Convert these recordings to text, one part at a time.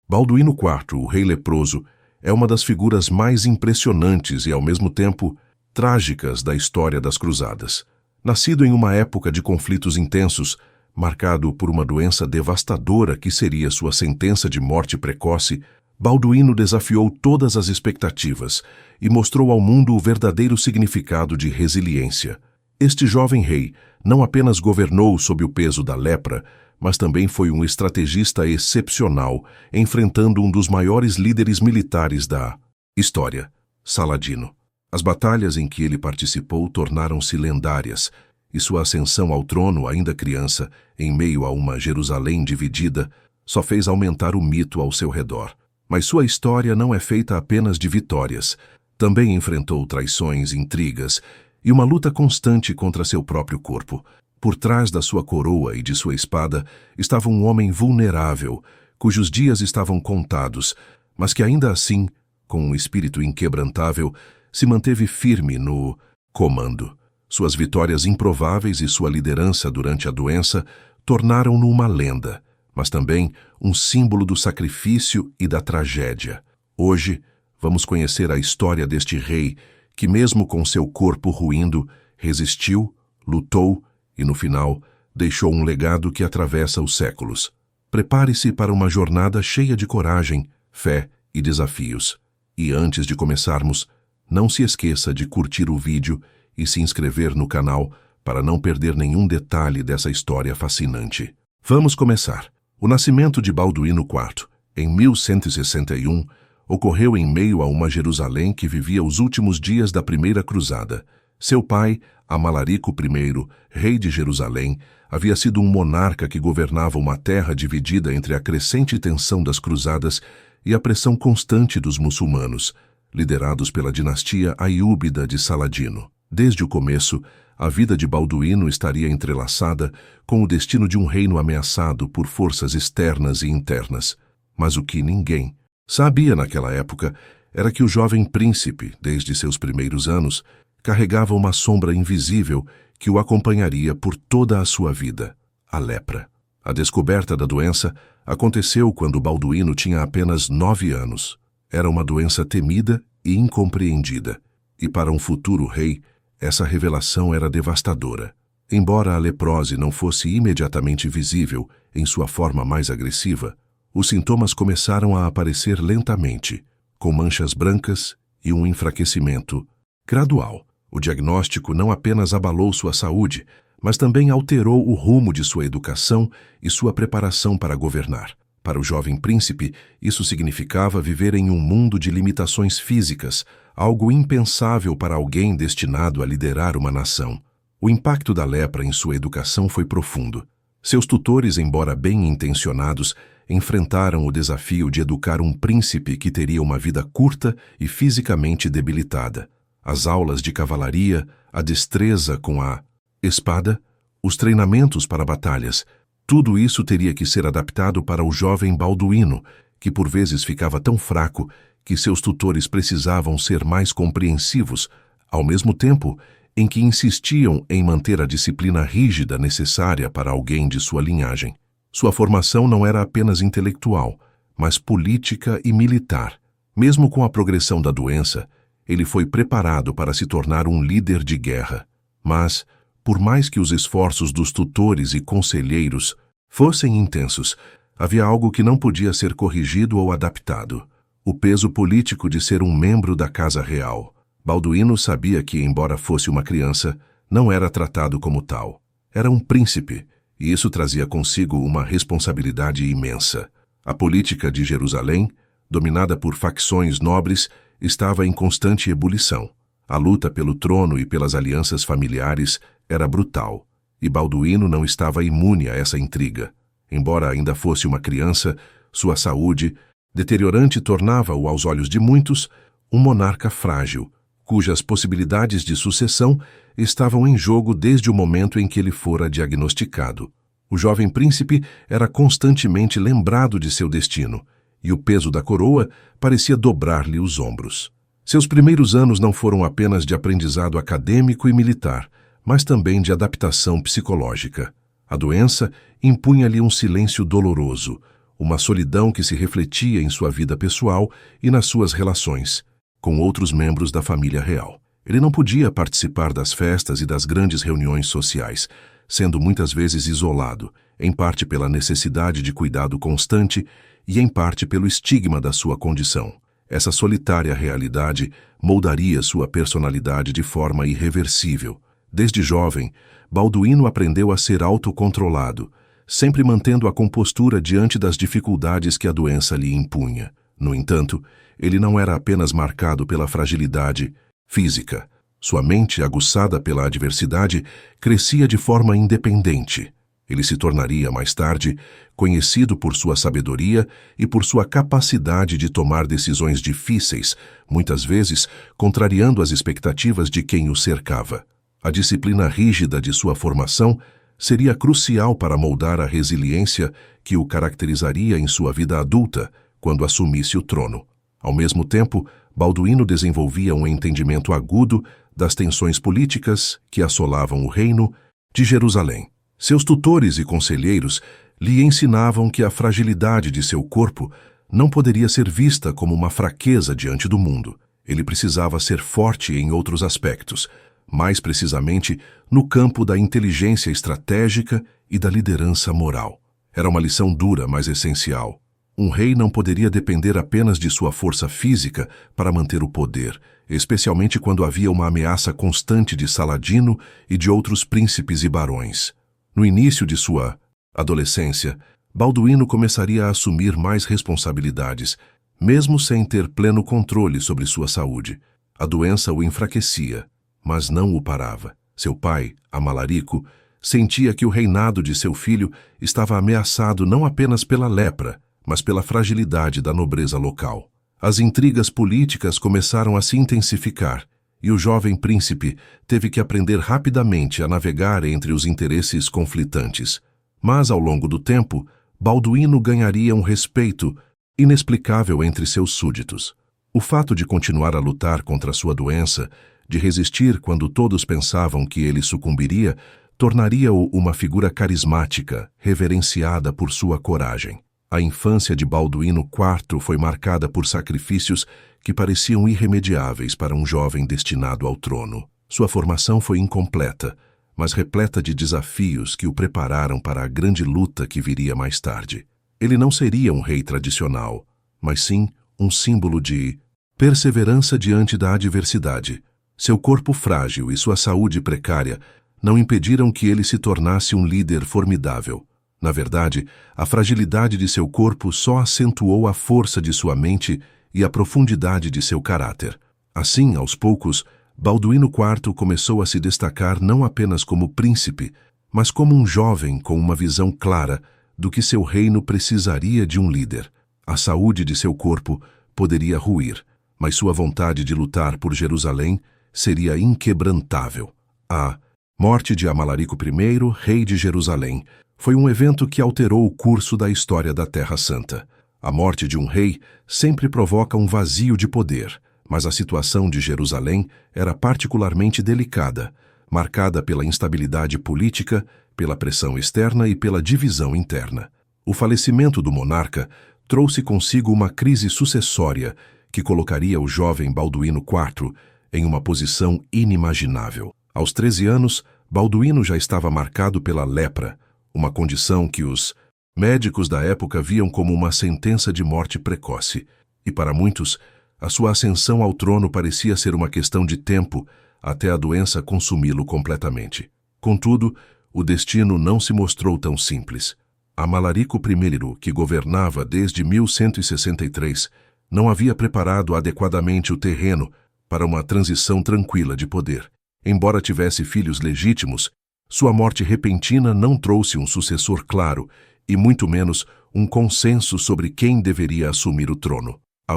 Balduíno IV, o rei leproso, é uma das figuras mais impressionantes e, ao mesmo tempo, trágicas da história das cruzadas. Nascido em uma época de conflitos intensos, marcado por uma doença devastadora que seria sua sentença de morte precoce, Balduíno desafiou todas as expectativas e mostrou ao mundo o verdadeiro significado de resiliência. Este jovem rei não apenas governou sob o peso da lepra, mas também foi um estrategista excepcional, enfrentando um dos maiores líderes militares da história, Saladino. As batalhas em que ele participou tornaram-se lendárias, e sua ascensão ao trono, ainda criança, em meio a uma Jerusalém dividida, só fez aumentar o mito ao seu redor. Mas sua história não é feita apenas de vitórias. Também enfrentou traições, intrigas e uma luta constante contra seu próprio corpo. Por trás da sua coroa e de sua espada estava um homem vulnerável, cujos dias estavam contados, mas que ainda assim, com um espírito inquebrantável, se manteve firme no comando. Suas vitórias improváveis e sua liderança durante a doença tornaram-no uma lenda, mas também um símbolo do sacrifício e da tragédia. Hoje, vamos conhecer a história deste rei que, mesmo com seu corpo ruindo, resistiu, lutou e, no final, deixou um legado que atravessa os séculos. Prepare-se para uma jornada cheia de coragem, fé e desafios. E antes de começarmos, não se esqueça de curtir o vídeo e se inscrever no canal para não perder nenhum detalhe dessa história fascinante. Vamos começar. O nascimento de Balduíno IV, em 1161, ocorreu em meio a uma Jerusalém que vivia os últimos dias da Primeira Cruzada. Seu pai, Amalarico I, rei de Jerusalém, havia sido um monarca que governava uma terra dividida entre a crescente tensão das cruzadas e a pressão constante dos muçulmanos, liderados pela dinastia aiúbida de Saladino. Desde o começo, a vida de Balduíno estaria entrelaçada com o destino de um reino ameaçado por forças externas e internas. Mas o que ninguém sabia naquela época era que o jovem príncipe, desde seus primeiros anos, carregava uma sombra invisível que o acompanharia por toda a sua vida: a lepra. A descoberta da doença aconteceu quando Balduíno tinha apenas 9 anos. Era uma doença temida e incompreendida, e para um futuro rei, essa revelação era devastadora. Embora a leprose não fosse imediatamente visível em sua forma mais agressiva, os sintomas começaram a aparecer lentamente, com manchas brancas e um enfraquecimento gradual. O diagnóstico não apenas abalou sua saúde, mas também alterou o rumo de sua educação e sua preparação para governar. Para o jovem príncipe, isso significava viver em um mundo de limitações físicas, algo impensável para alguém destinado a liderar uma nação. O impacto da lepra em sua educação foi profundo. Seus tutores, embora bem-intencionados, enfrentaram o desafio de educar um príncipe que teria uma vida curta e fisicamente debilitada. As aulas de cavalaria, a destreza com a espada, os treinamentos para batalhas, tudo isso teria que ser adaptado para o jovem Balduíno, que por vezes ficava tão fraco que seus tutores precisavam ser mais compreensivos, ao mesmo tempo em que insistiam em manter a disciplina rígida necessária para alguém de sua linhagem. Sua formação não era apenas intelectual, mas política e militar. Mesmo com a progressão da doença, ele foi preparado para se tornar um líder de guerra. Mas, por mais que os esforços dos tutores e conselheiros fossem intensos, havia algo que não podia ser corrigido ou adaptado: o peso político de ser um membro da Casa Real. Balduíno sabia que, embora fosse uma criança, não era tratado como tal. Era um príncipe, e isso trazia consigo uma responsabilidade imensa. A política de Jerusalém, dominada por facções nobres, estava em constante ebulição. A luta pelo trono e pelas alianças familiares era brutal, e Balduíno não estava imune a essa intriga. Embora ainda fosse uma criança, sua saúde deteriorante tornava-o, aos olhos de muitos, um monarca frágil, cujas possibilidades de sucessão estavam em jogo desde o momento em que ele fora diagnosticado. O jovem príncipe era constantemente lembrado de seu destino, e o peso da coroa parecia dobrar-lhe os ombros. Seus primeiros anos não foram apenas de aprendizado acadêmico e militar, mas também de adaptação psicológica. A doença impunha-lhe um silêncio doloroso, uma solidão que se refletia em sua vida pessoal e nas suas relações com outros membros da família real. Ele não podia participar das festas e das grandes reuniões sociais, sendo muitas vezes isolado, em parte pela necessidade de cuidado constante e em parte pelo estigma da sua condição. Essa solitária realidade moldaria sua personalidade de forma irreversível. Desde jovem, Balduíno aprendeu a ser autocontrolado, sempre mantendo a compostura diante das dificuldades que a doença lhe impunha. No entanto, ele não era apenas marcado pela fragilidade física. Sua mente, aguçada pela adversidade, crescia de forma independente. Ele se tornaria, mais tarde, conhecido por sua sabedoria e por sua capacidade de tomar decisões difíceis, muitas vezes contrariando as expectativas de quem o cercava. A disciplina rígida de sua formação seria crucial para moldar a resiliência que o caracterizaria em sua vida adulta, quando assumisse o trono. Ao mesmo tempo, Balduíno desenvolvia um entendimento agudo das tensões políticas que assolavam o reino de Jerusalém. Seus tutores e conselheiros lhe ensinavam que a fragilidade de seu corpo não poderia ser vista como uma fraqueza diante do mundo. Ele precisava ser forte em outros aspectos, mais precisamente no campo da inteligência estratégica e da liderança moral. Era uma lição dura, mas essencial. Um rei não poderia depender apenas de sua força física para manter o poder, especialmente quando havia uma ameaça constante de Saladino e de outros príncipes e barões. No início de sua adolescência, Balduíno começaria a assumir mais responsabilidades, mesmo sem ter pleno controle sobre sua saúde. A doença o enfraquecia, mas não o parava. Seu pai, Amalarico, sentia que o reinado de seu filho estava ameaçado não apenas pela lepra, mas pela fragilidade da nobreza local. As intrigas políticas começaram a se intensificar, e o jovem príncipe teve que aprender rapidamente a navegar entre os interesses conflitantes. Mas, ao longo do tempo, Balduíno ganharia um respeito inexplicável entre seus súditos. O fato de continuar a lutar contra sua doença, de resistir quando todos pensavam que ele sucumbiria, tornaria-o uma figura carismática, reverenciada por sua coragem. A infância de Balduíno IV foi marcada por sacrifícios que pareciam irremediáveis para um jovem destinado ao trono. Sua formação foi incompleta, mas repleta de desafios que o prepararam para a grande luta que viria mais tarde. Ele não seria um rei tradicional, mas sim um símbolo de perseverança diante da adversidade. Seu corpo frágil e sua saúde precária não impediram que ele se tornasse um líder formidável. Na verdade, a fragilidade de seu corpo só acentuou a força de sua mente e a profundidade de seu caráter. Assim, aos poucos, Balduíno IV começou a se destacar não apenas como príncipe, mas como um jovem com uma visão clara do que seu reino precisaria de um líder. A saúde de seu corpo poderia ruir, mas sua vontade de lutar por Jerusalém seria inquebrantável. A morte de Amalarico I, rei de Jerusalém, foi um evento que alterou o curso da história da Terra Santa. A morte de um rei sempre provoca um vazio de poder, mas a situação de Jerusalém era particularmente delicada, marcada pela instabilidade política, pela pressão externa e pela divisão interna. O falecimento do monarca trouxe consigo uma crise sucessória que colocaria o jovem Balduíno IV em uma posição inimaginável. Aos 13 anos, Balduíno já estava marcado pela lepra, uma condição que os médicos da época viam como uma sentença de morte precoce, e para muitos, a sua ascensão ao trono parecia ser uma questão de tempo até a doença consumi-lo completamente. Contudo, o destino não se mostrou tão simples. Amalarico I, que governava desde 1163, não havia preparado adequadamente o terreno para uma transição tranquila de poder. Embora tivesse filhos legítimos, sua morte repentina não trouxe um sucessor claro e muito menos um consenso sobre quem deveria assumir o trono. A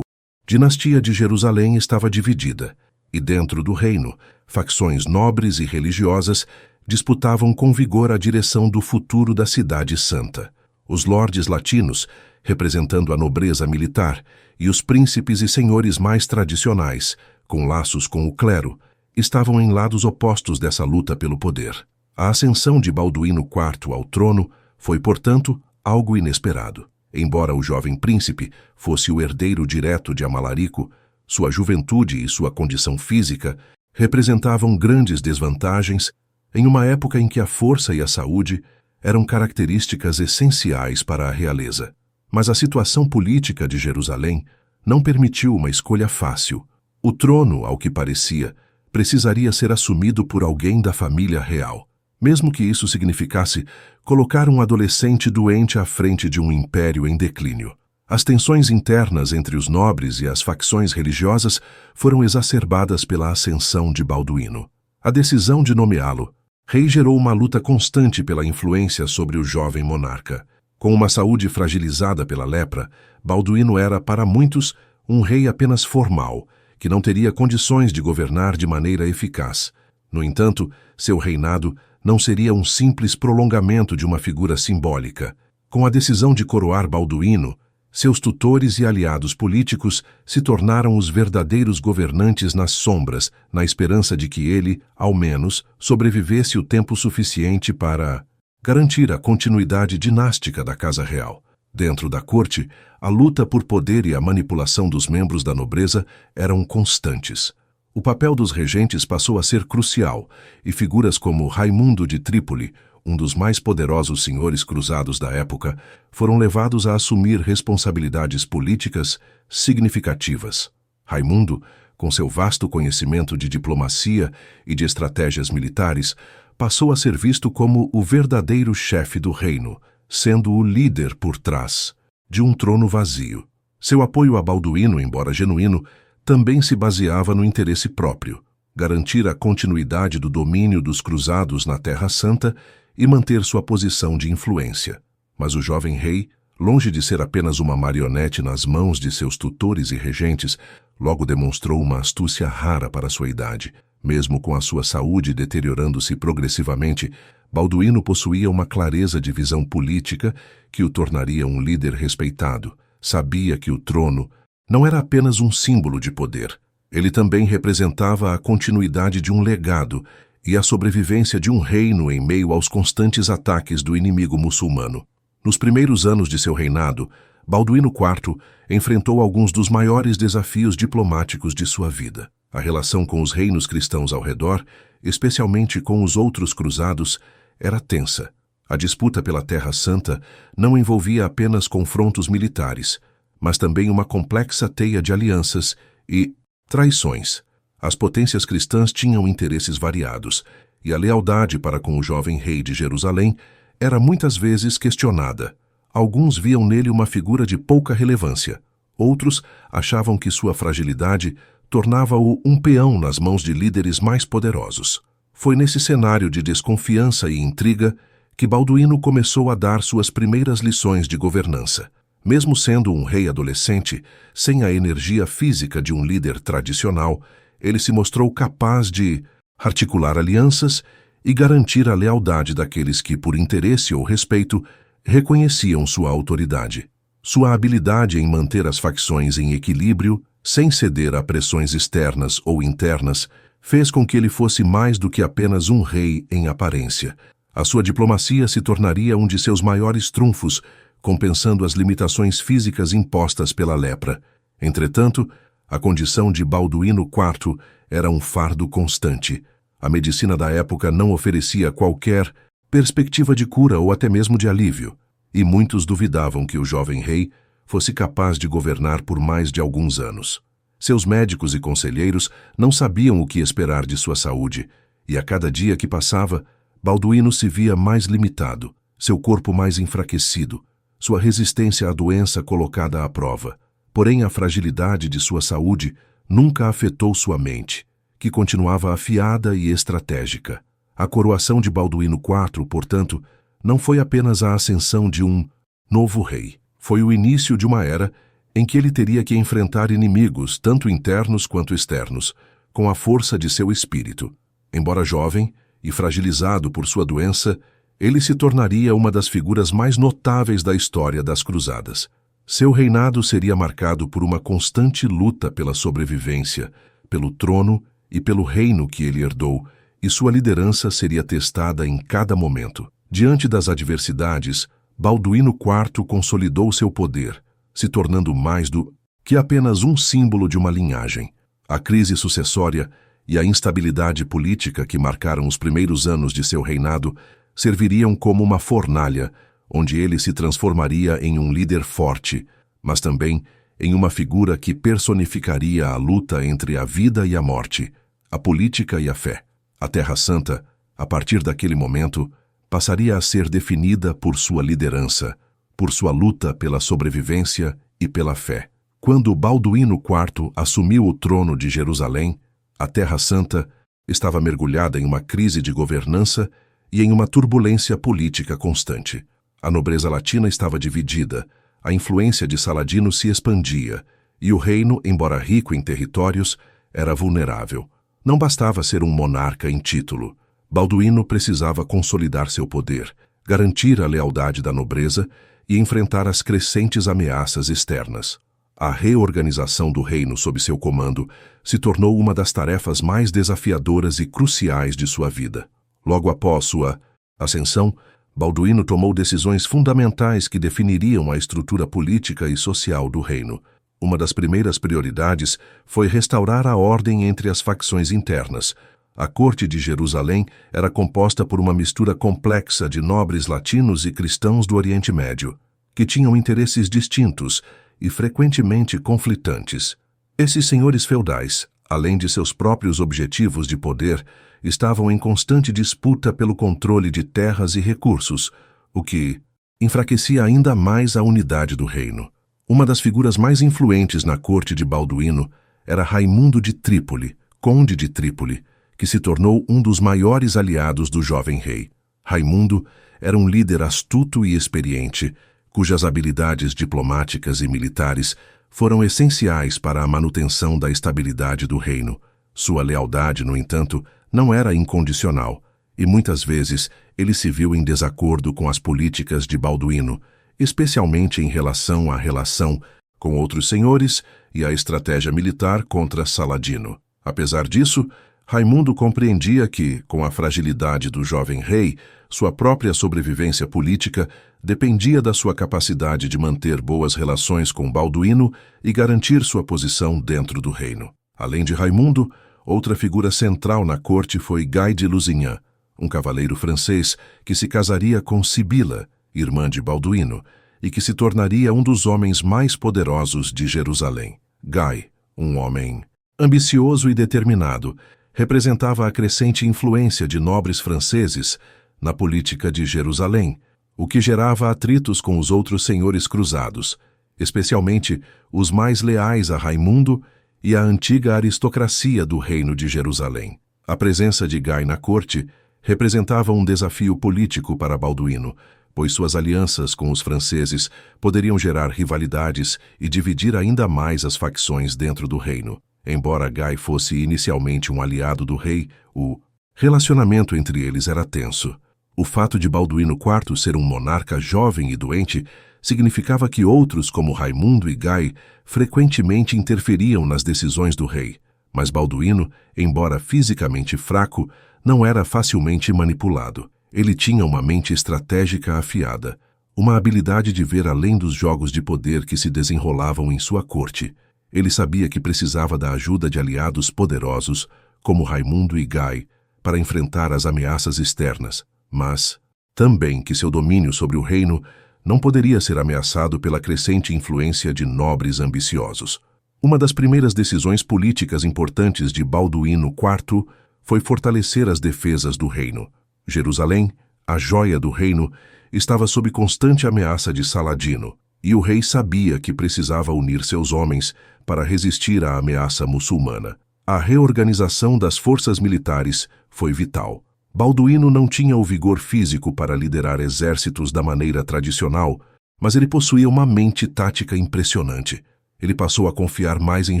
dinastia de Jerusalém estava dividida, e dentro do reino, facções nobres e religiosas disputavam com vigor a direção do futuro da cidade santa. Os lordes latinos, representando a nobreza militar, e os príncipes e senhores mais tradicionais, com laços com o clero, estavam em lados opostos dessa luta pelo poder. A ascensão de Balduíno IV ao trono foi, portanto, algo inesperado. Embora o jovem príncipe fosse o herdeiro direto de Amalarico, sua juventude e sua condição física representavam grandes desvantagens em uma época em que a força e a saúde eram características essenciais para a realeza. Mas a situação política de Jerusalém não permitiu uma escolha fácil. O trono, ao que parecia, precisaria ser assumido por alguém da família real, mesmo que isso significasse colocar um adolescente doente à frente de um império em declínio. As tensões internas entre os nobres e as facções religiosas foram exacerbadas pela ascensão de Balduíno. A decisão de nomeá-lo rei gerou uma luta constante pela influência sobre o jovem monarca. Com uma saúde fragilizada pela lepra, Balduíno era, para muitos, um rei apenas formal, que não teria condições de governar de maneira eficaz. No entanto, seu reinado não seria um simples prolongamento de uma figura simbólica. Com a decisão de coroar Balduíno, seus tutores e aliados políticos se tornaram os verdadeiros governantes nas sombras, na esperança de que ele, ao menos, sobrevivesse o tempo suficiente para garantir a continuidade dinástica da Casa Real. Dentro da corte, a luta por poder e a manipulação dos membros da nobreza eram constantes. O papel dos regentes passou a ser crucial, e figuras como Raimundo de Trípoli, um dos mais poderosos senhores cruzados da época, foram levados a assumir responsabilidades políticas significativas. Raimundo, com seu vasto conhecimento de diplomacia e de estratégias militares, passou a ser visto como o verdadeiro chefe do reino, sendo o líder por trás de um trono vazio. Seu apoio a Balduíno, embora genuíno, também se baseava no interesse próprio, garantir a continuidade do domínio dos cruzados na Terra Santa e manter sua posição de influência. Mas o jovem rei, longe de ser apenas uma marionete nas mãos de seus tutores e regentes, logo demonstrou uma astúcia rara para sua idade. Mesmo com a sua saúde deteriorando-se progressivamente, Balduíno possuía uma clareza de visão política que o tornaria um líder respeitado. Sabia que o trono não era apenas um símbolo de poder. Ele também representava a continuidade de um legado e a sobrevivência de um reino em meio aos constantes ataques do inimigo muçulmano. Nos primeiros anos de seu reinado, Balduíno IV enfrentou alguns dos maiores desafios diplomáticos de sua vida. A relação com os reinos cristãos ao redor, especialmente com os outros cruzados, era tensa. A disputa pela Terra Santa não envolvia apenas confrontos militares, mas também uma complexa teia de alianças e traições. As potências cristãs tinham interesses variados, e a lealdade para com o jovem rei de Jerusalém era muitas vezes questionada. Alguns viam nele uma figura de pouca relevância. Outros achavam que sua fragilidade tornava-o um peão nas mãos de líderes mais poderosos. Foi nesse cenário de desconfiança e intriga que Balduíno começou a dar suas primeiras lições de governança. Mesmo sendo um rei adolescente, sem a energia física de um líder tradicional, ele se mostrou capaz de articular alianças e garantir a lealdade daqueles que, por interesse ou respeito, reconheciam sua autoridade. Sua habilidade em manter as facções em equilíbrio, sem ceder a pressões externas ou internas, fez com que ele fosse mais do que apenas um rei em aparência. A sua diplomacia se tornaria um de seus maiores trunfos, compensando as limitações físicas impostas pela lepra. Entretanto, a condição de Balduíno IV era um fardo constante. A medicina da época não oferecia qualquer perspectiva de cura ou até mesmo de alívio, e muitos duvidavam que o jovem rei fosse capaz de governar por mais de alguns anos. Seus médicos e conselheiros não sabiam o que esperar de sua saúde, e a cada dia que passava, Balduíno se via mais limitado, seu corpo mais enfraquecido, sua resistência à doença colocada à prova. Porém, a fragilidade de sua saúde nunca afetou sua mente, que continuava afiada e estratégica. A coroação de Balduíno IV, portanto, não foi apenas a ascensão de um novo rei. Foi o início de uma era em que ele teria que enfrentar inimigos, tanto internos quanto externos, com a força de seu espírito. Embora jovem e fragilizado por sua doença, ele se tornaria uma das figuras mais notáveis da história das cruzadas. Seu reinado seria marcado por uma constante luta pela sobrevivência, pelo trono e pelo reino que ele herdou, e sua liderança seria testada em cada momento. Diante das adversidades, Balduíno IV consolidou seu poder, se tornando mais do que apenas um símbolo de uma linhagem. A crise sucessória e a instabilidade política que marcaram os primeiros anos de seu reinado serviriam como uma fornalha, onde ele se transformaria em um líder forte, mas também em uma figura que personificaria a luta entre a vida e a morte, a política e a fé. A Terra Santa, a partir daquele momento, passaria a ser definida por sua liderança, por sua luta pela sobrevivência e pela fé. Quando Balduíno IV assumiu o trono de Jerusalém, a Terra Santa estava mergulhada em uma crise de governança e em uma turbulência política constante. A nobreza latina estava dividida, a influência de Saladino se expandia, e o reino, embora rico em territórios, era vulnerável. Não bastava ser um monarca em título. Balduíno precisava consolidar seu poder, garantir a lealdade da nobreza e enfrentar as crescentes ameaças externas. A reorganização do reino sob seu comando se tornou uma das tarefas mais desafiadoras e cruciais de sua vida. Logo após sua ascensão, Balduíno tomou decisões fundamentais que definiriam a estrutura política e social do reino. Uma das primeiras prioridades foi restaurar a ordem entre as facções internas. A corte de Jerusalém era composta por uma mistura complexa de nobres latinos e cristãos do Oriente Médio, que tinham interesses distintos e frequentemente conflitantes. Esses senhores feudais, além de seus próprios objetivos de poder, estavam em constante disputa pelo controle de terras e recursos, o que enfraquecia ainda mais a unidade do reino. Uma das figuras mais influentes na corte de Balduíno era Raimundo de Trípoli, conde de Trípoli, que se tornou um dos maiores aliados do jovem rei. Raimundo era um líder astuto e experiente, cujas habilidades diplomáticas e militares foram essenciais para a manutenção da estabilidade do reino. Sua lealdade, no entanto, não era incondicional, e muitas vezes ele se viu em desacordo com as políticas de Balduíno, especialmente em relação à relação com outros senhores e à estratégia militar contra Saladino. Apesar disso, Raimundo compreendia que, com a fragilidade do jovem rei, sua própria sobrevivência política dependia da sua capacidade de manter boas relações com Balduíno e garantir sua posição dentro do reino. Além de Raimundo, outra figura central na corte foi Guy de Lusignan, um cavaleiro francês que se casaria com Sibila, irmã de Balduíno, e que se tornaria um dos homens mais poderosos de Jerusalém. Guy, um homem ambicioso e determinado, representava a crescente influência de nobres franceses na política de Jerusalém, o que gerava atritos com os outros senhores cruzados, especialmente os mais leais a Raimundo e a antiga aristocracia do reino de Jerusalém. A presença de Guy na corte representava um desafio político para Balduíno, pois suas alianças com os franceses poderiam gerar rivalidades e dividir ainda mais as facções dentro do reino. Embora Guy fosse inicialmente um aliado do rei, o relacionamento entre eles era tenso. O fato de Balduíno IV ser um monarca jovem e doente significava que outros, como Raimundo e Guy, frequentemente interferiam nas decisões do rei. Mas Balduíno, embora fisicamente fraco, não era facilmente manipulado. Ele tinha uma mente estratégica afiada, uma habilidade de ver além dos jogos de poder que se desenrolavam em sua corte. Ele sabia que precisava da ajuda de aliados poderosos, como Raimundo e Guy, para enfrentar as ameaças externas, mas também que seu domínio sobre o reino não poderia ser ameaçado pela crescente influência de nobres ambiciosos. Uma das primeiras decisões políticas importantes de Balduíno IV foi fortalecer as defesas do reino. Jerusalém, a joia do reino, estava sob constante ameaça de Saladino, e o rei sabia que precisava unir seus homens para resistir à ameaça muçulmana. A reorganização das forças militares foi vital. Balduíno não tinha o vigor físico para liderar exércitos da maneira tradicional, mas ele possuía uma mente tática impressionante. Ele passou a confiar mais em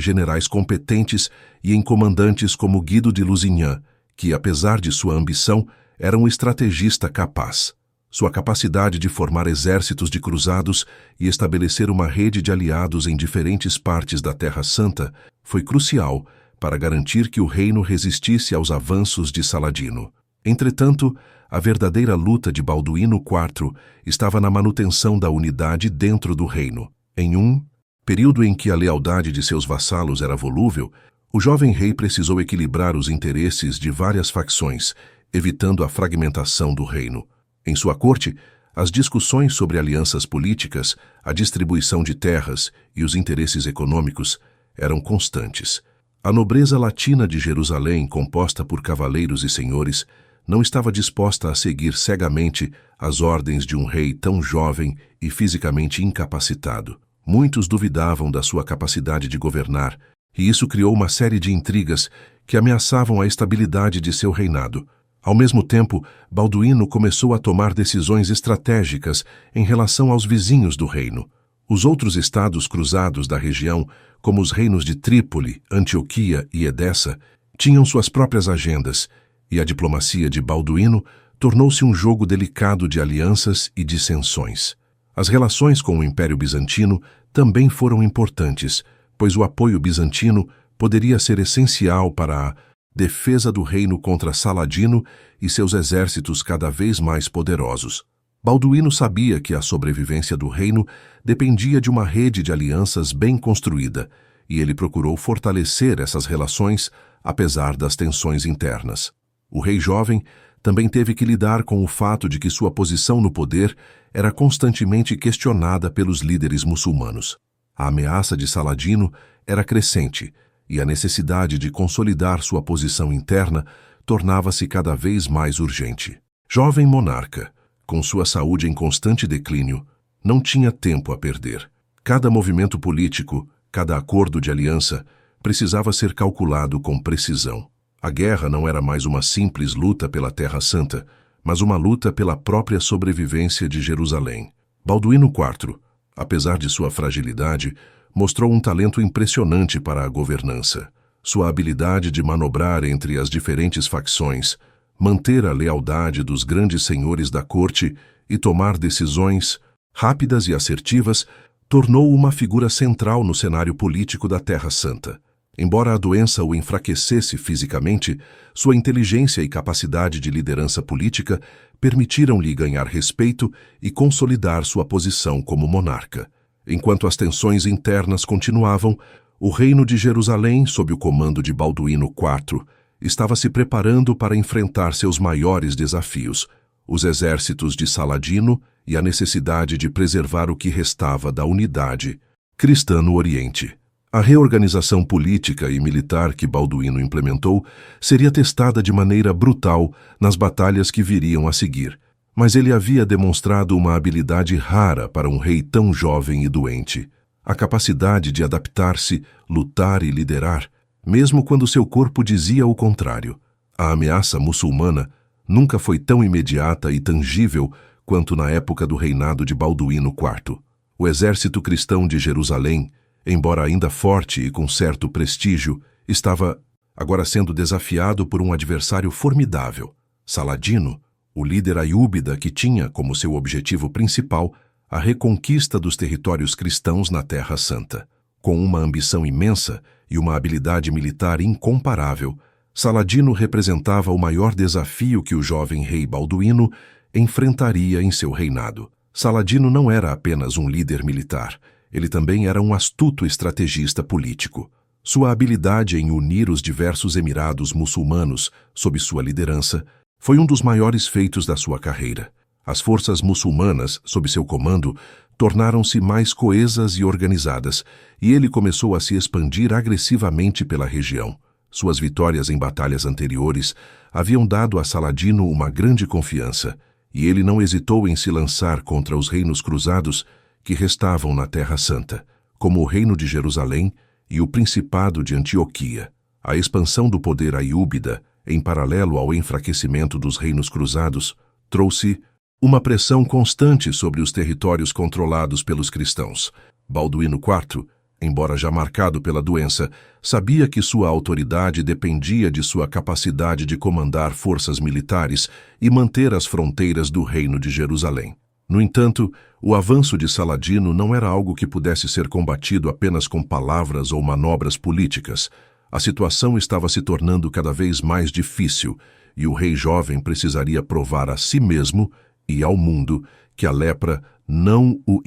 generais competentes e em comandantes como Guido de Lusignan, que, apesar de sua ambição, era um estrategista capaz. Sua capacidade de formar exércitos de cruzados e estabelecer uma rede de aliados em diferentes partes da Terra Santa foi crucial para garantir que o reino resistisse aos avanços de Saladino. Entretanto, a verdadeira luta de Balduíno IV estava na manutenção da unidade dentro do reino. Em um período em que a lealdade de seus vassalos era volúvel, o jovem rei precisou equilibrar os interesses de várias facções, evitando a fragmentação do reino. Em sua corte, as discussões sobre alianças políticas, a distribuição de terras e os interesses econômicos eram constantes. A nobreza latina de Jerusalém, composta por cavaleiros e senhores, não estava disposta a seguir cegamente as ordens de um rei tão jovem e fisicamente incapacitado. Muitos duvidavam da sua capacidade de governar, e isso criou uma série de intrigas que ameaçavam a estabilidade de seu reinado. Ao mesmo tempo, Balduíno começou a tomar decisões estratégicas em relação aos vizinhos do reino. Os outros estados cruzados da região, como os reinos de Trípoli, Antioquia e Edessa, tinham suas próprias agendas, e a diplomacia de Balduíno tornou-se um jogo delicado de alianças e dissensões. As relações com o Império Bizantino também foram importantes, pois o apoio bizantino poderia ser essencial para a defesa do reino contra Saladino e seus exércitos cada vez mais poderosos. Balduíno sabia que a sobrevivência do reino dependia de uma rede de alianças bem construída, e ele procurou fortalecer essas relações apesar das tensões internas. O rei jovem também teve que lidar com o fato de que sua posição no poder era constantemente questionada pelos líderes muçulmanos. A ameaça de Saladino era crescente, e a necessidade de consolidar sua posição interna tornava-se cada vez mais urgente. Jovem monarca, com sua saúde em constante declínio, não tinha tempo a perder. Cada movimento político, cada acordo de aliança, precisava ser calculado com precisão. A guerra não era mais uma simples luta pela Terra Santa, mas uma luta pela própria sobrevivência de Jerusalém. Balduíno IV, apesar de sua fragilidade, mostrou um talento impressionante para a governança. Sua habilidade de manobrar entre as diferentes facções, manter a lealdade dos grandes senhores da corte e tomar decisões rápidas e assertivas tornou-o uma figura central no cenário político da Terra Santa. Embora a doença o enfraquecesse fisicamente, sua inteligência e capacidade de liderança política permitiram-lhe ganhar respeito e consolidar sua posição como monarca. Enquanto as tensões internas continuavam, o reino de Jerusalém, sob o comando de Balduíno IV, estava se preparando para enfrentar seus maiores desafios, os exércitos de Saladino e a necessidade de preservar o que restava da unidade cristã no Oriente. A reorganização política e militar que Balduíno implementou seria testada de maneira brutal nas batalhas que viriam a seguir, mas ele havia demonstrado uma habilidade rara para um rei tão jovem e doente: a capacidade de adaptar-se, lutar e liderar, mesmo quando seu corpo dizia o contrário. A ameaça muçulmana nunca foi tão imediata e tangível quanto na época do reinado de Balduíno IV. O exército cristão de Jerusalém, embora ainda forte e com certo prestígio, estava agora sendo desafiado por um adversário formidável: Saladino, o líder aiúbida que tinha como seu objetivo principal a reconquista dos territórios cristãos na Terra Santa. Com uma ambição imensa e uma habilidade militar incomparável, Saladino representava o maior desafio que o jovem rei Balduíno enfrentaria em seu reinado. Saladino não era apenas um líder militar, ele também era um astuto estrategista político. Sua habilidade em unir os diversos emirados muçulmanos sob sua liderança foi um dos maiores feitos da sua carreira. As forças muçulmanas, sob seu comando, tornaram-se mais coesas e organizadas, e ele começou a se expandir agressivamente pela região. Suas vitórias em batalhas anteriores haviam dado a Saladino uma grande confiança, e ele não hesitou em se lançar contra os reinos cruzados que restavam na Terra Santa, como o Reino de Jerusalém e o Principado de Antioquia. A expansão do poder aiúbida, em paralelo ao enfraquecimento dos reinos cruzados, trouxe uma pressão constante sobre os territórios controlados pelos cristãos. Balduíno IV, embora já marcado pela doença, sabia que sua autoridade dependia de sua capacidade de comandar forças militares e manter as fronteiras do Reino de Jerusalém. No entanto, o avanço de Saladino não era algo que pudesse ser combatido apenas com palavras ou manobras políticas. A situação estava se tornando cada vez mais difícil, e o rei jovem precisaria provar a si mesmo e ao mundo que a lepra não o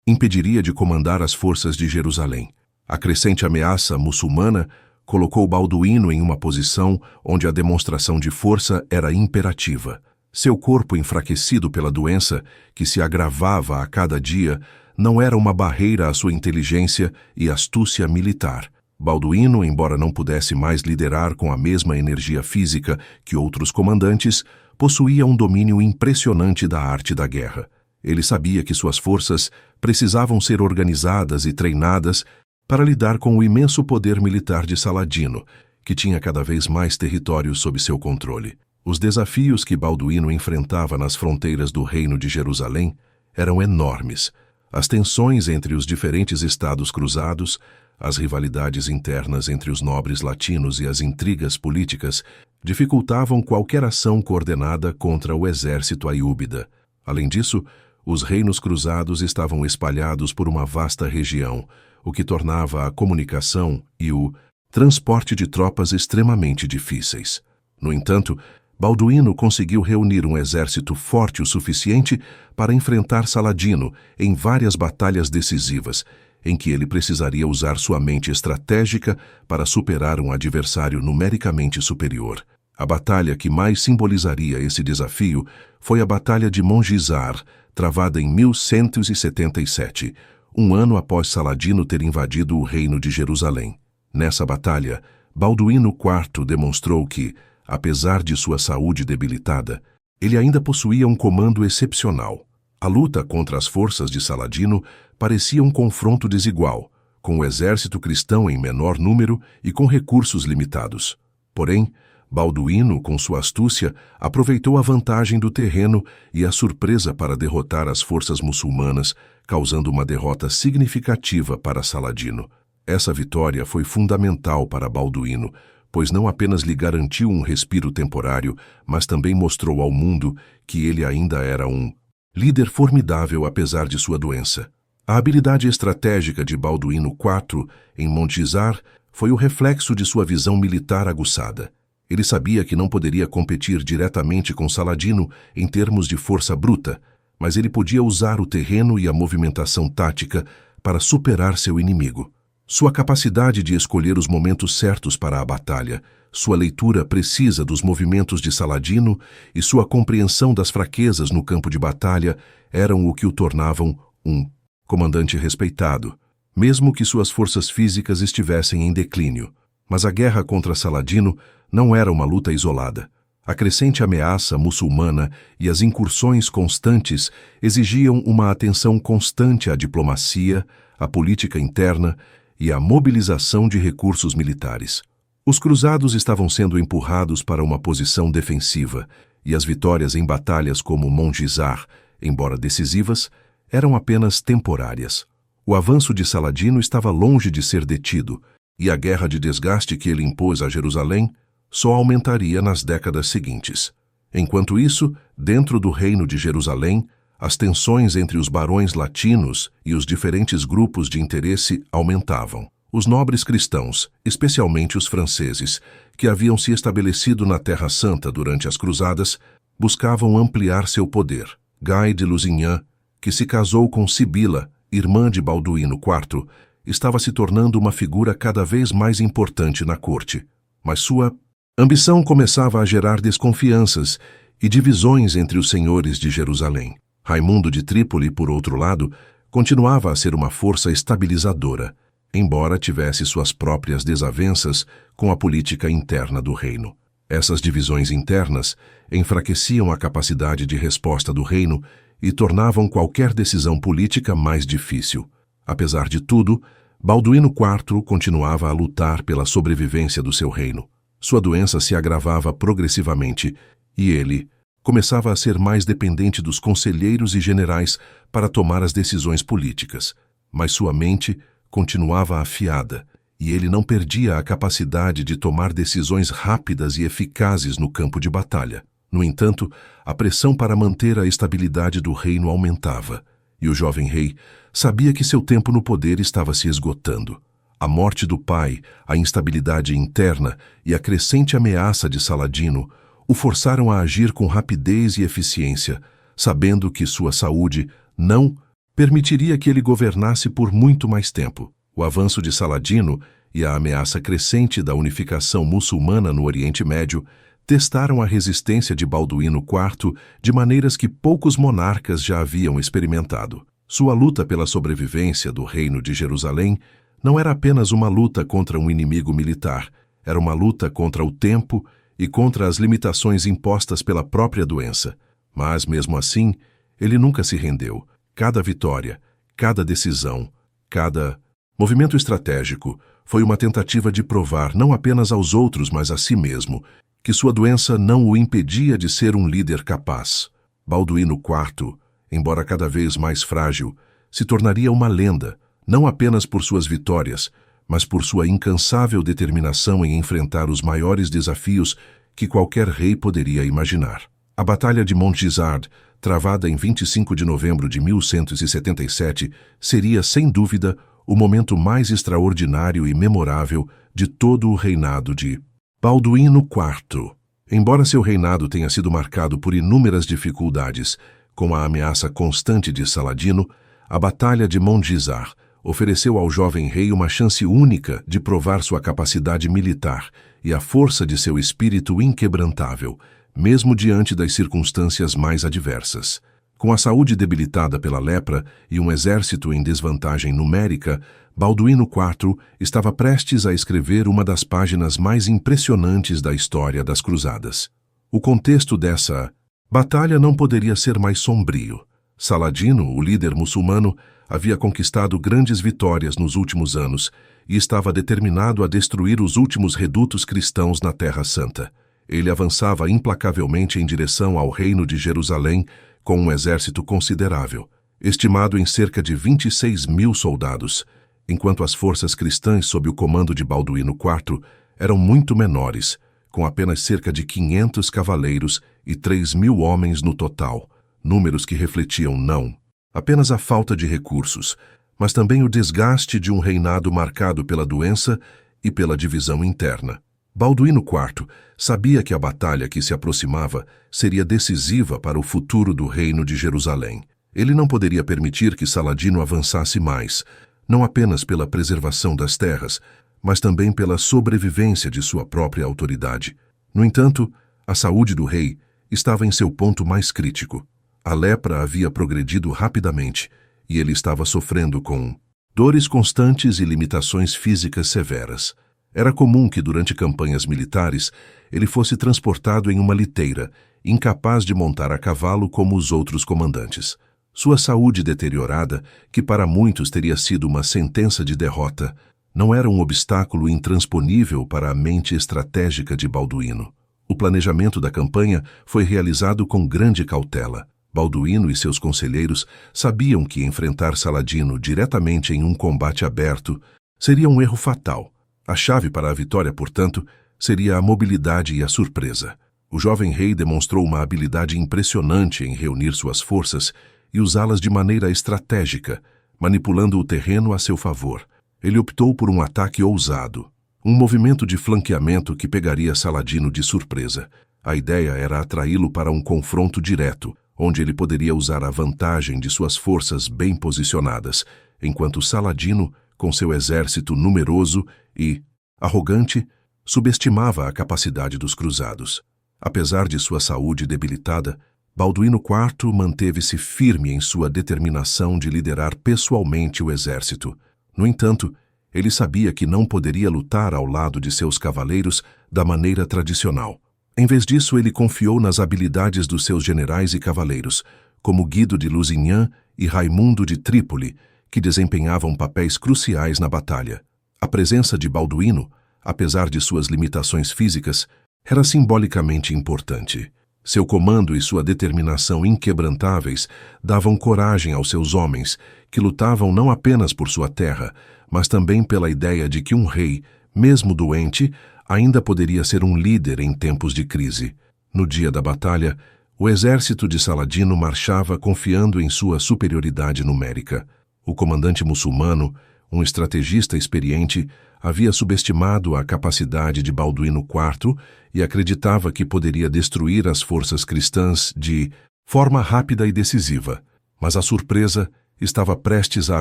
impediria de comandar as forças de Jerusalém. A crescente ameaça muçulmana colocou Balduíno em uma posição onde a demonstração de força era imperativa. Seu corpo enfraquecido pela doença, que se agravava a cada dia, não era uma barreira à sua inteligência e astúcia militar. Balduíno, embora não pudesse mais liderar com a mesma energia física que outros comandantes, possuía um domínio impressionante da arte da guerra. Ele sabia que suas forças precisavam ser organizadas e treinadas para lidar com o imenso poder militar de Saladino, que tinha cada vez mais territórios sob seu controle. Os desafios que Balduíno enfrentava nas fronteiras do Reino de Jerusalém eram enormes. As tensões entre os diferentes estados cruzados, as rivalidades internas entre os nobres latinos e as intrigas políticas dificultavam qualquer ação coordenada contra o exército aiúbida. Além disso, os reinos cruzados estavam espalhados por uma vasta região, o que tornava a comunicação e o transporte de tropas extremamente difíceis. No entanto, Balduíno conseguiu reunir um exército forte o suficiente para enfrentar Saladino em várias batalhas decisivas, em que ele precisaria usar sua mente estratégica para superar um adversário numericamente superior. A batalha que mais simbolizaria esse desafio foi a Batalha de Mongisar, travada em 1177, um ano após Saladino ter invadido o Reino de Jerusalém. Nessa batalha, Balduíno IV demonstrou que, apesar de sua saúde debilitada, ele ainda possuía um comando excepcional. A luta contra as forças de Saladino parecia um confronto desigual, com o exército cristão em menor número e com recursos limitados. Porém, Balduíno, com sua astúcia, aproveitou a vantagem do terreno e a surpresa para derrotar as forças muçulmanas, causando uma derrota significativa para Saladino. Essa vitória foi fundamental para Balduíno, pois não apenas lhe garantiu um respiro temporário, mas também mostrou ao mundo que ele ainda era um líder formidável apesar de sua doença. A habilidade estratégica de Balduíno IV em Mongisar foi o reflexo de sua visão militar aguçada. Ele sabia que não poderia competir diretamente com Saladino em termos de força bruta, mas ele podia usar o terreno e a movimentação tática para superar seu inimigo. Sua capacidade de escolher os momentos certos para a batalha, sua leitura precisa dos movimentos de Saladino e sua compreensão das fraquezas no campo de batalha eram o que o tornavam um comandante respeitado, mesmo que suas forças físicas estivessem em declínio. Mas a guerra contra Saladino não era uma luta isolada. A crescente ameaça muçulmana e as incursões constantes exigiam uma atenção constante à diplomacia, à política interna e à mobilização de recursos militares. Os cruzados estavam sendo empurrados para uma posição defensiva, e as vitórias em batalhas como Mongisar, embora decisivas, eram apenas temporárias. O avanço de Saladino estava longe de ser detido, e a guerra de desgaste que ele impôs a Jerusalém só aumentaria nas décadas seguintes. Enquanto isso, dentro do Reino de Jerusalém, as tensões entre os barões latinos e os diferentes grupos de interesse aumentavam. Os nobres cristãos, especialmente os franceses, que haviam se estabelecido na Terra Santa durante as Cruzadas, buscavam ampliar seu poder. Guy de Lusignan, que se casou com Sibila, irmã de Balduíno IV, estava se tornando uma figura cada vez mais importante na corte. Mas sua ambição começava a gerar desconfianças e divisões entre os senhores de Jerusalém. Raimundo de Trípoli, por outro lado, continuava a ser uma força estabilizadora, embora tivesse suas próprias desavenças com a política interna do reino. Essas divisões internas enfraqueciam a capacidade de resposta do reino e tornavam qualquer decisão política mais difícil. Apesar de tudo, Balduíno IV continuava a lutar pela sobrevivência do seu reino. Sua doença se agravava progressivamente e ele começava a ser mais dependente dos conselheiros e generais para tomar as decisões políticas. Mas sua mente continuava afiada e ele não perdia a capacidade de tomar decisões rápidas e eficazes no campo de batalha. No entanto, a pressão para manter a estabilidade do reino aumentava, e o jovem rei sabia que seu tempo no poder estava se esgotando. A morte do pai, a instabilidade interna e a crescente ameaça de Saladino o forçaram a agir com rapidez e eficiência, sabendo que sua saúde não permitiria que ele governasse por muito mais tempo. O avanço de Saladino e a ameaça crescente da unificação muçulmana no Oriente Médio testaram a resistência de Balduíno IV de maneiras que poucos monarcas já haviam experimentado. Sua luta pela sobrevivência do Reino de Jerusalém não era apenas uma luta contra um inimigo militar, era uma luta contra o tempo e contra as limitações impostas pela própria doença. Mas, mesmo assim, ele nunca se rendeu. Cada vitória, cada decisão, cada movimento estratégico foi uma tentativa de provar não apenas aos outros, mas a si mesmo, que sua doença não o impedia de ser um líder capaz. Balduíno IV, embora cada vez mais frágil, se tornaria uma lenda, não apenas por suas vitórias, mas por sua incansável determinação em enfrentar os maiores desafios que qualquer rei poderia imaginar. A Batalha de Montgisard, travada em 25 de novembro de 1177, seria, sem dúvida, o momento mais extraordinário e memorável de todo o reinado de Balduíno IV. Embora seu reinado tenha sido marcado por inúmeras dificuldades, com a ameaça constante de Saladino, a Batalha de Montgisard ofereceu ao jovem rei uma chance única de provar sua capacidade militar e a força de seu espírito inquebrantável, mesmo diante das circunstâncias mais adversas. Com a saúde debilitada pela lepra e um exército em desvantagem numérica, Balduíno IV estava prestes a escrever uma das páginas mais impressionantes da história das Cruzadas. O contexto dessa batalha não poderia ser mais sombrio. Saladino, o líder muçulmano, havia conquistado grandes vitórias nos últimos anos e estava determinado a destruir os últimos redutos cristãos na Terra Santa. Ele avançava implacavelmente em direção ao reino de Jerusalém com um exército considerável, estimado em cerca de 26.000 soldados, enquanto as forças cristãs sob o comando de Balduíno IV eram muito menores, com apenas cerca de 500 cavaleiros e 3.000 homens no total, números que refletiam não apenas a falta de recursos, mas também o desgaste de um reinado marcado pela doença e pela divisão interna. Balduíno IV sabia que a batalha que se aproximava seria decisiva para o futuro do reino de Jerusalém. Ele não poderia permitir que Saladino avançasse mais, não apenas pela preservação das terras, mas também pela sobrevivência de sua própria autoridade. No entanto, a saúde do rei estava em seu ponto mais crítico. A lepra havia progredido rapidamente e ele estava sofrendo com dores constantes e limitações físicas severas. Era comum que, durante campanhas militares, ele fosse transportado em uma liteira, incapaz de montar a cavalo como os outros comandantes. Sua saúde deteriorada, que para muitos teria sido uma sentença de derrota, não era um obstáculo intransponível para a mente estratégica de Balduíno. O planejamento da campanha foi realizado com grande cautela. Balduíno e seus conselheiros sabiam que enfrentar Saladino diretamente em um combate aberto seria um erro fatal. A chave para a vitória, portanto, seria a mobilidade e a surpresa. O jovem rei demonstrou uma habilidade impressionante em reunir suas forças e usá-las de maneira estratégica, manipulando o terreno a seu favor. Ele optou por um ataque ousado, um movimento de flanqueamento que pegaria Saladino de surpresa. A ideia era atraí-lo para um confronto direto, onde ele poderia usar a vantagem de suas forças bem posicionadas, enquanto Saladino, com seu exército numeroso e arrogante, subestimava a capacidade dos cruzados. Apesar de sua saúde debilitada, Balduíno IV manteve-se firme em sua determinação de liderar pessoalmente o exército. No entanto, ele sabia que não poderia lutar ao lado de seus cavaleiros da maneira tradicional. Em vez disso, ele confiou nas habilidades dos seus generais e cavaleiros, como Guido de Lusignan e Raimundo de Trípoli, que desempenhavam papéis cruciais na batalha. A presença de Balduíno, apesar de suas limitações físicas, era simbolicamente importante. Seu comando e sua determinação inquebrantáveis davam coragem aos seus homens, que lutavam não apenas por sua terra, mas também pela ideia de que um rei, mesmo doente, ainda poderia ser um líder em tempos de crise. No dia da batalha, o exército de Saladino marchava confiando em sua superioridade numérica. O comandante muçulmano, um estrategista experiente, havia subestimado a capacidade de Balduíno IV e acreditava que poderia destruir as forças cristãs de forma rápida e decisiva. Mas a surpresa estava prestes a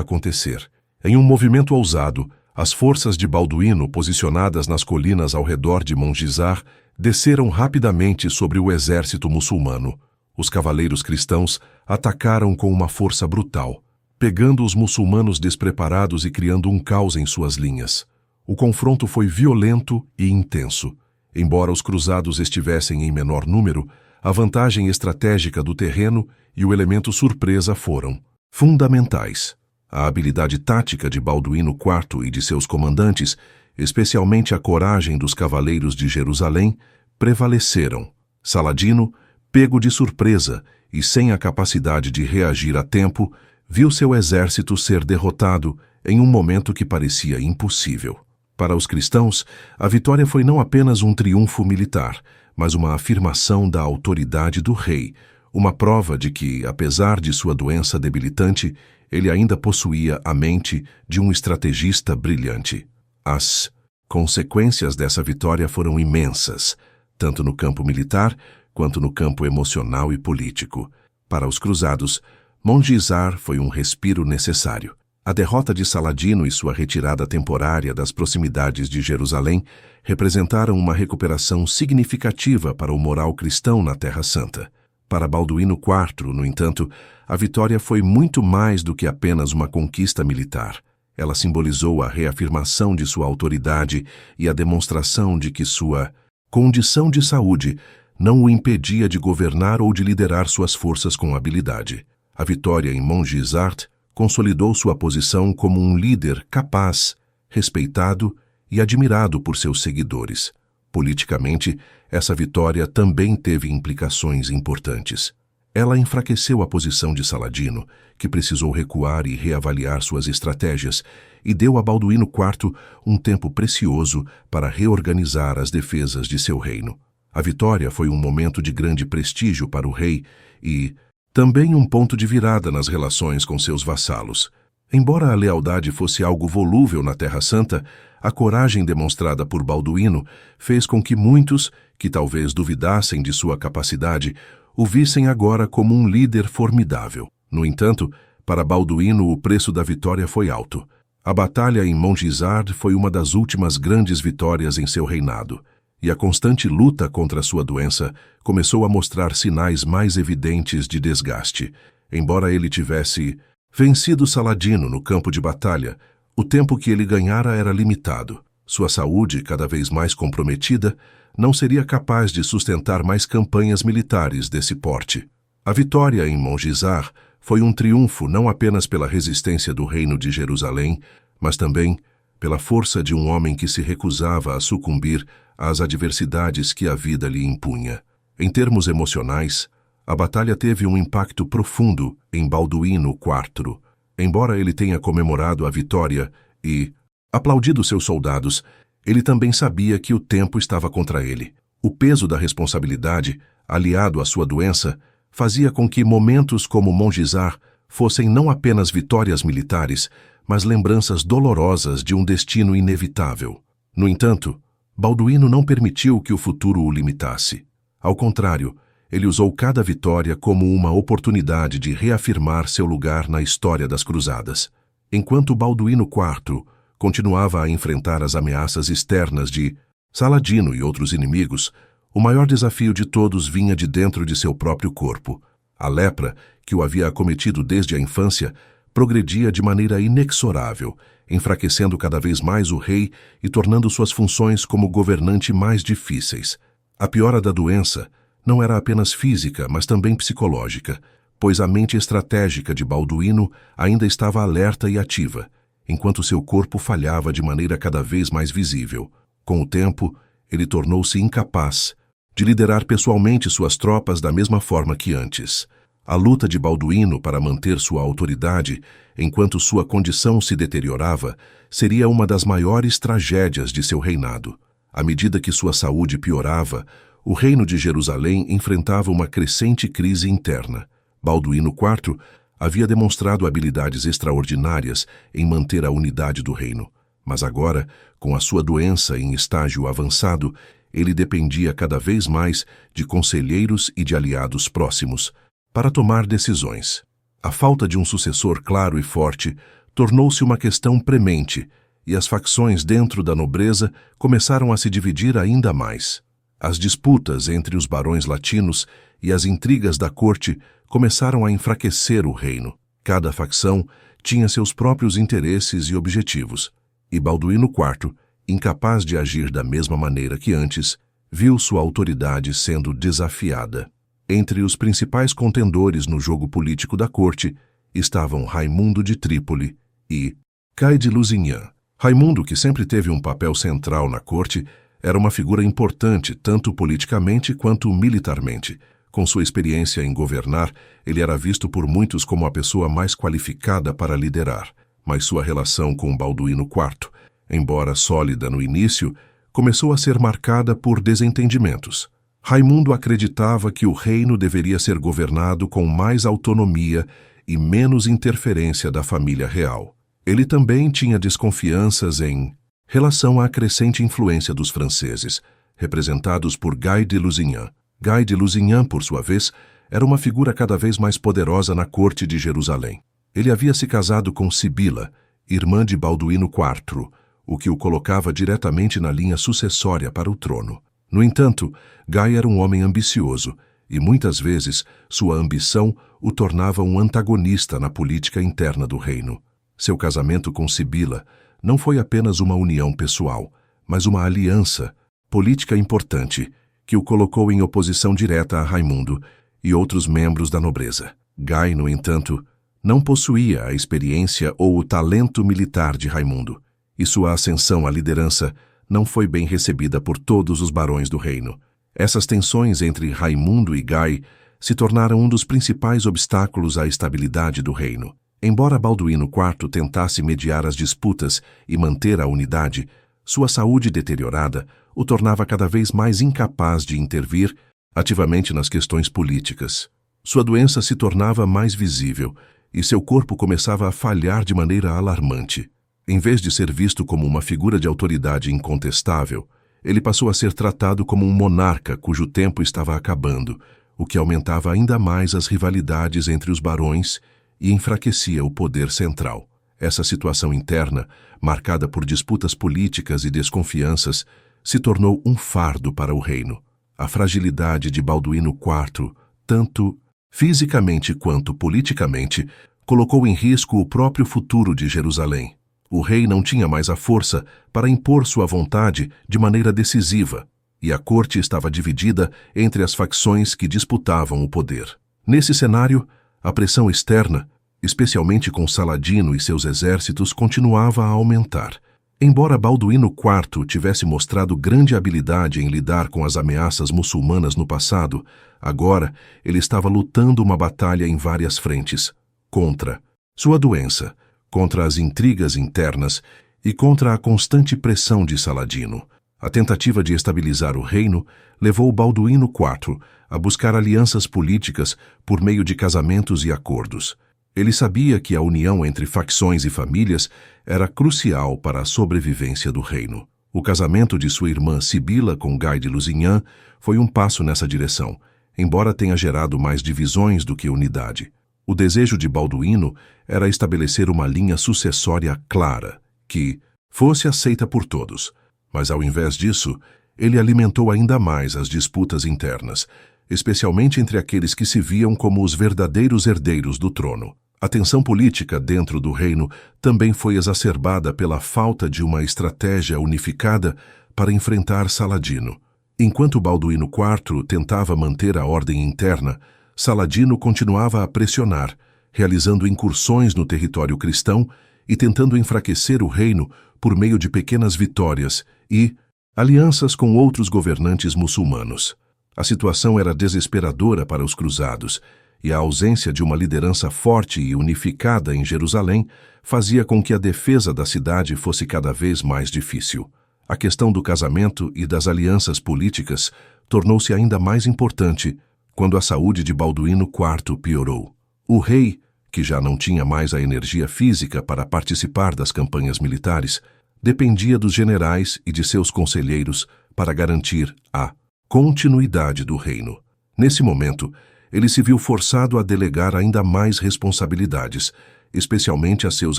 acontecer. Em um movimento ousado, as forças de Balduíno, posicionadas nas colinas ao redor de Mongisar, desceram rapidamente sobre o exército muçulmano. Os cavaleiros cristãos atacaram com uma força brutal, pegando os muçulmanos despreparados e criando um caos em suas linhas. O confronto foi violento e intenso. Embora os cruzados estivessem em menor número, a vantagem estratégica do terreno e o elemento surpresa foram fundamentais. A habilidade tática de Balduíno IV e de seus comandantes, especialmente a coragem dos cavaleiros de Jerusalém, prevaleceram. Saladino, pego de surpresa e sem a capacidade de reagir a tempo, viu seu exército ser derrotado em um momento que parecia impossível. Para os cristãos, a vitória foi não apenas um triunfo militar, mas uma afirmação da autoridade do rei, uma prova de que, apesar de sua doença debilitante, ele ainda possuía a mente de um estrategista brilhante. As consequências dessa vitória foram imensas, tanto no campo militar quanto no campo emocional e político. Para os cruzados, Mongisar foi um respiro necessário. A derrota de Saladino e sua retirada temporária das proximidades de Jerusalém representaram uma recuperação significativa para o moral cristão na Terra Santa. Para Balduíno IV, no entanto, a vitória foi muito mais do que apenas uma conquista militar. Ela simbolizou a reafirmação de sua autoridade e a demonstração de que sua condição de saúde não o impedia de governar ou de liderar suas forças com habilidade. A vitória em Mongisar consolidou sua posição como um líder capaz, respeitado e admirado por seus seguidores. Politicamente, essa vitória também teve implicações importantes. Ela enfraqueceu a posição de Saladino, que precisou recuar e reavaliar suas estratégias, e deu a Balduíno IV um tempo precioso para reorganizar as defesas de seu reino. A vitória foi um momento de grande prestígio para o rei e também um ponto de virada nas relações com seus vassalos. Embora a lealdade fosse algo volúvel na Terra Santa, a coragem demonstrada por Balduíno fez com que muitos, que talvez duvidassem de sua capacidade, o vissem agora como um líder formidável. No entanto, para Balduíno o preço da vitória foi alto. A batalha em Mongisar foi uma das últimas grandes vitórias em seu reinado, e a constante luta contra sua doença começou a mostrar sinais mais evidentes de desgaste. Embora ele tivesse vencido Saladino no campo de batalha, o tempo que ele ganhara era limitado. Sua saúde, cada vez mais comprometida, não seria capaz de sustentar mais campanhas militares desse porte. A vitória em Mongisar foi um triunfo não apenas pela resistência do reino de Jerusalém, mas também pela força de um homem que se recusava a sucumbir às adversidades que a vida lhe impunha. Em termos emocionais, a batalha teve um impacto profundo em Balduíno IV. Embora ele tenha comemorado a vitória e aplaudido seus soldados, ele também sabia que o tempo estava contra ele. O peso da responsabilidade, aliado à sua doença, fazia com que momentos como Mongisar fossem não apenas vitórias militares, mas lembranças dolorosas de um destino inevitável. No entanto, Balduíno não permitiu que o futuro o limitasse. Ao contrário, ele usou cada vitória como uma oportunidade de reafirmar seu lugar na história das cruzadas. Enquanto Balduíno IV continuava a enfrentar as ameaças externas de Saladino e outros inimigos, o maior desafio de todos vinha de dentro de seu próprio corpo. A lepra, que o havia acometido desde a infância, progredia de maneira inexorável, enfraquecendo cada vez mais o rei e tornando suas funções como governante mais difíceis. A piora da doença não era apenas física, mas também psicológica, pois a mente estratégica de Balduíno ainda estava alerta e ativa, enquanto seu corpo falhava de maneira cada vez mais visível. Com o tempo, ele tornou-se incapaz de liderar pessoalmente suas tropas da mesma forma que antes. A luta de Balduíno para manter sua autoridade, enquanto sua condição se deteriorava, seria uma das maiores tragédias de seu reinado. À medida que sua saúde piorava, o reino de Jerusalém enfrentava uma crescente crise interna. Balduíno IV havia demonstrado habilidades extraordinárias em manter a unidade do reino, mas agora, Com a sua doença em estágio avançado, ele dependia cada vez mais de conselheiros e de aliados próximos para tomar decisões. A falta de um sucessor claro e forte tornou-se uma questão premente, e as facções dentro da nobreza começaram a se dividir ainda mais. As disputas entre os barões latinos e as intrigas da corte começaram a enfraquecer o reino. Cada facção tinha seus próprios interesses e objetivos, e Balduíno IV, incapaz de agir da mesma maneira que antes, viu sua autoridade sendo desafiada. Entre os principais contendores no jogo político da corte estavam Raimundo de Trípoli e Guy de Lusignan. Raimundo, que sempre teve um papel central na corte, era uma figura importante tanto politicamente quanto militarmente. Com sua experiência em governar, ele era visto por muitos como a pessoa mais qualificada para liderar. Mas sua relação com Balduíno IV, embora sólida no início, começou a ser marcada por desentendimentos. Raimundo acreditava que o reino deveria ser governado com mais autonomia e menos interferência da família real. Ele também tinha desconfianças em relação à crescente influência dos franceses, representados por Guy de Lusignan. Guy de Lusignan, por sua vez, era uma figura cada vez mais poderosa na corte de Jerusalém. Ele havia se casado com Sibila, irmã de Balduíno IV, o que o colocava diretamente na linha sucessória para o trono. No entanto, Guy era um homem ambicioso, e muitas vezes sua ambição o tornava um antagonista na política interna do reino. Seu casamento com Sibila não foi apenas uma união pessoal, mas uma aliança política importante que o colocou em oposição direta a Raimundo e outros membros da nobreza. Guy, no entanto, não possuía a experiência ou o talento militar de Raimundo, e sua ascensão à liderança não foi bem recebida por todos os barões do reino. Essas tensões entre Raimundo e Guy se tornaram um dos principais obstáculos à estabilidade do reino. Embora Balduíno IV tentasse mediar as disputas e manter a unidade, sua saúde deteriorada o tornava cada vez mais incapaz de intervir ativamente nas questões políticas. Sua doença se tornava mais visível e seu corpo começava a falhar de maneira alarmante. Em vez de ser visto como uma figura de autoridade incontestável, ele passou a ser tratado como um monarca cujo tempo estava acabando, o que aumentava ainda mais as rivalidades entre os barões e enfraquecia o poder central. Essa situação interna, marcada por disputas políticas e desconfianças, se tornou um fardo para o reino. A fragilidade de Balduíno IV, tanto fisicamente quanto politicamente, colocou em risco o próprio futuro de Jerusalém. O rei não tinha mais a força para impor sua vontade de maneira decisiva, e a corte estava dividida entre as facções que disputavam o poder. Nesse cenário, a pressão externa, especialmente com Saladino e seus exércitos, continuava a aumentar. Embora Balduíno IV tivesse mostrado grande habilidade em lidar com as ameaças muçulmanas no passado, agora ele estava lutando uma batalha em várias frentes, contra sua doença, contra as intrigas internas e contra a constante pressão de Saladino. A tentativa de estabilizar o reino levou Balduíno IV a buscar alianças políticas por meio de casamentos e acordos. Ele sabia que a união entre facções e famílias era crucial para a sobrevivência do reino. O casamento de sua irmã Sibila com Guy de Lusignan foi um passo nessa direção, embora tenha gerado mais divisões do que unidade. O desejo de Balduíno era estabelecer uma linha sucessória clara, que fosse aceita por todos. Mas, ao invés disso, ele alimentou ainda mais as disputas internas, especialmente entre aqueles que se viam como os verdadeiros herdeiros do trono. A tensão política dentro do reino também foi exacerbada pela falta de uma estratégia unificada para enfrentar Saladino. Enquanto Balduíno IV tentava manter a ordem interna, Saladino continuava a pressionar, realizando incursões no território cristão e tentando enfraquecer o reino por meio de pequenas vitórias e alianças com outros governantes muçulmanos. A situação era desesperadora para os cruzados, e a ausência de uma liderança forte e unificada em Jerusalém fazia com que a defesa da cidade fosse cada vez mais difícil. A questão do casamento e das alianças políticas tornou-se ainda mais importante quando a saúde de Balduíno IV piorou. O rei, que já não tinha mais a energia física para participar das campanhas militares, dependia dos generais e de seus conselheiros para garantir a continuidade do reino. Nesse momento, ele se viu forçado a delegar ainda mais responsabilidades, especialmente a seus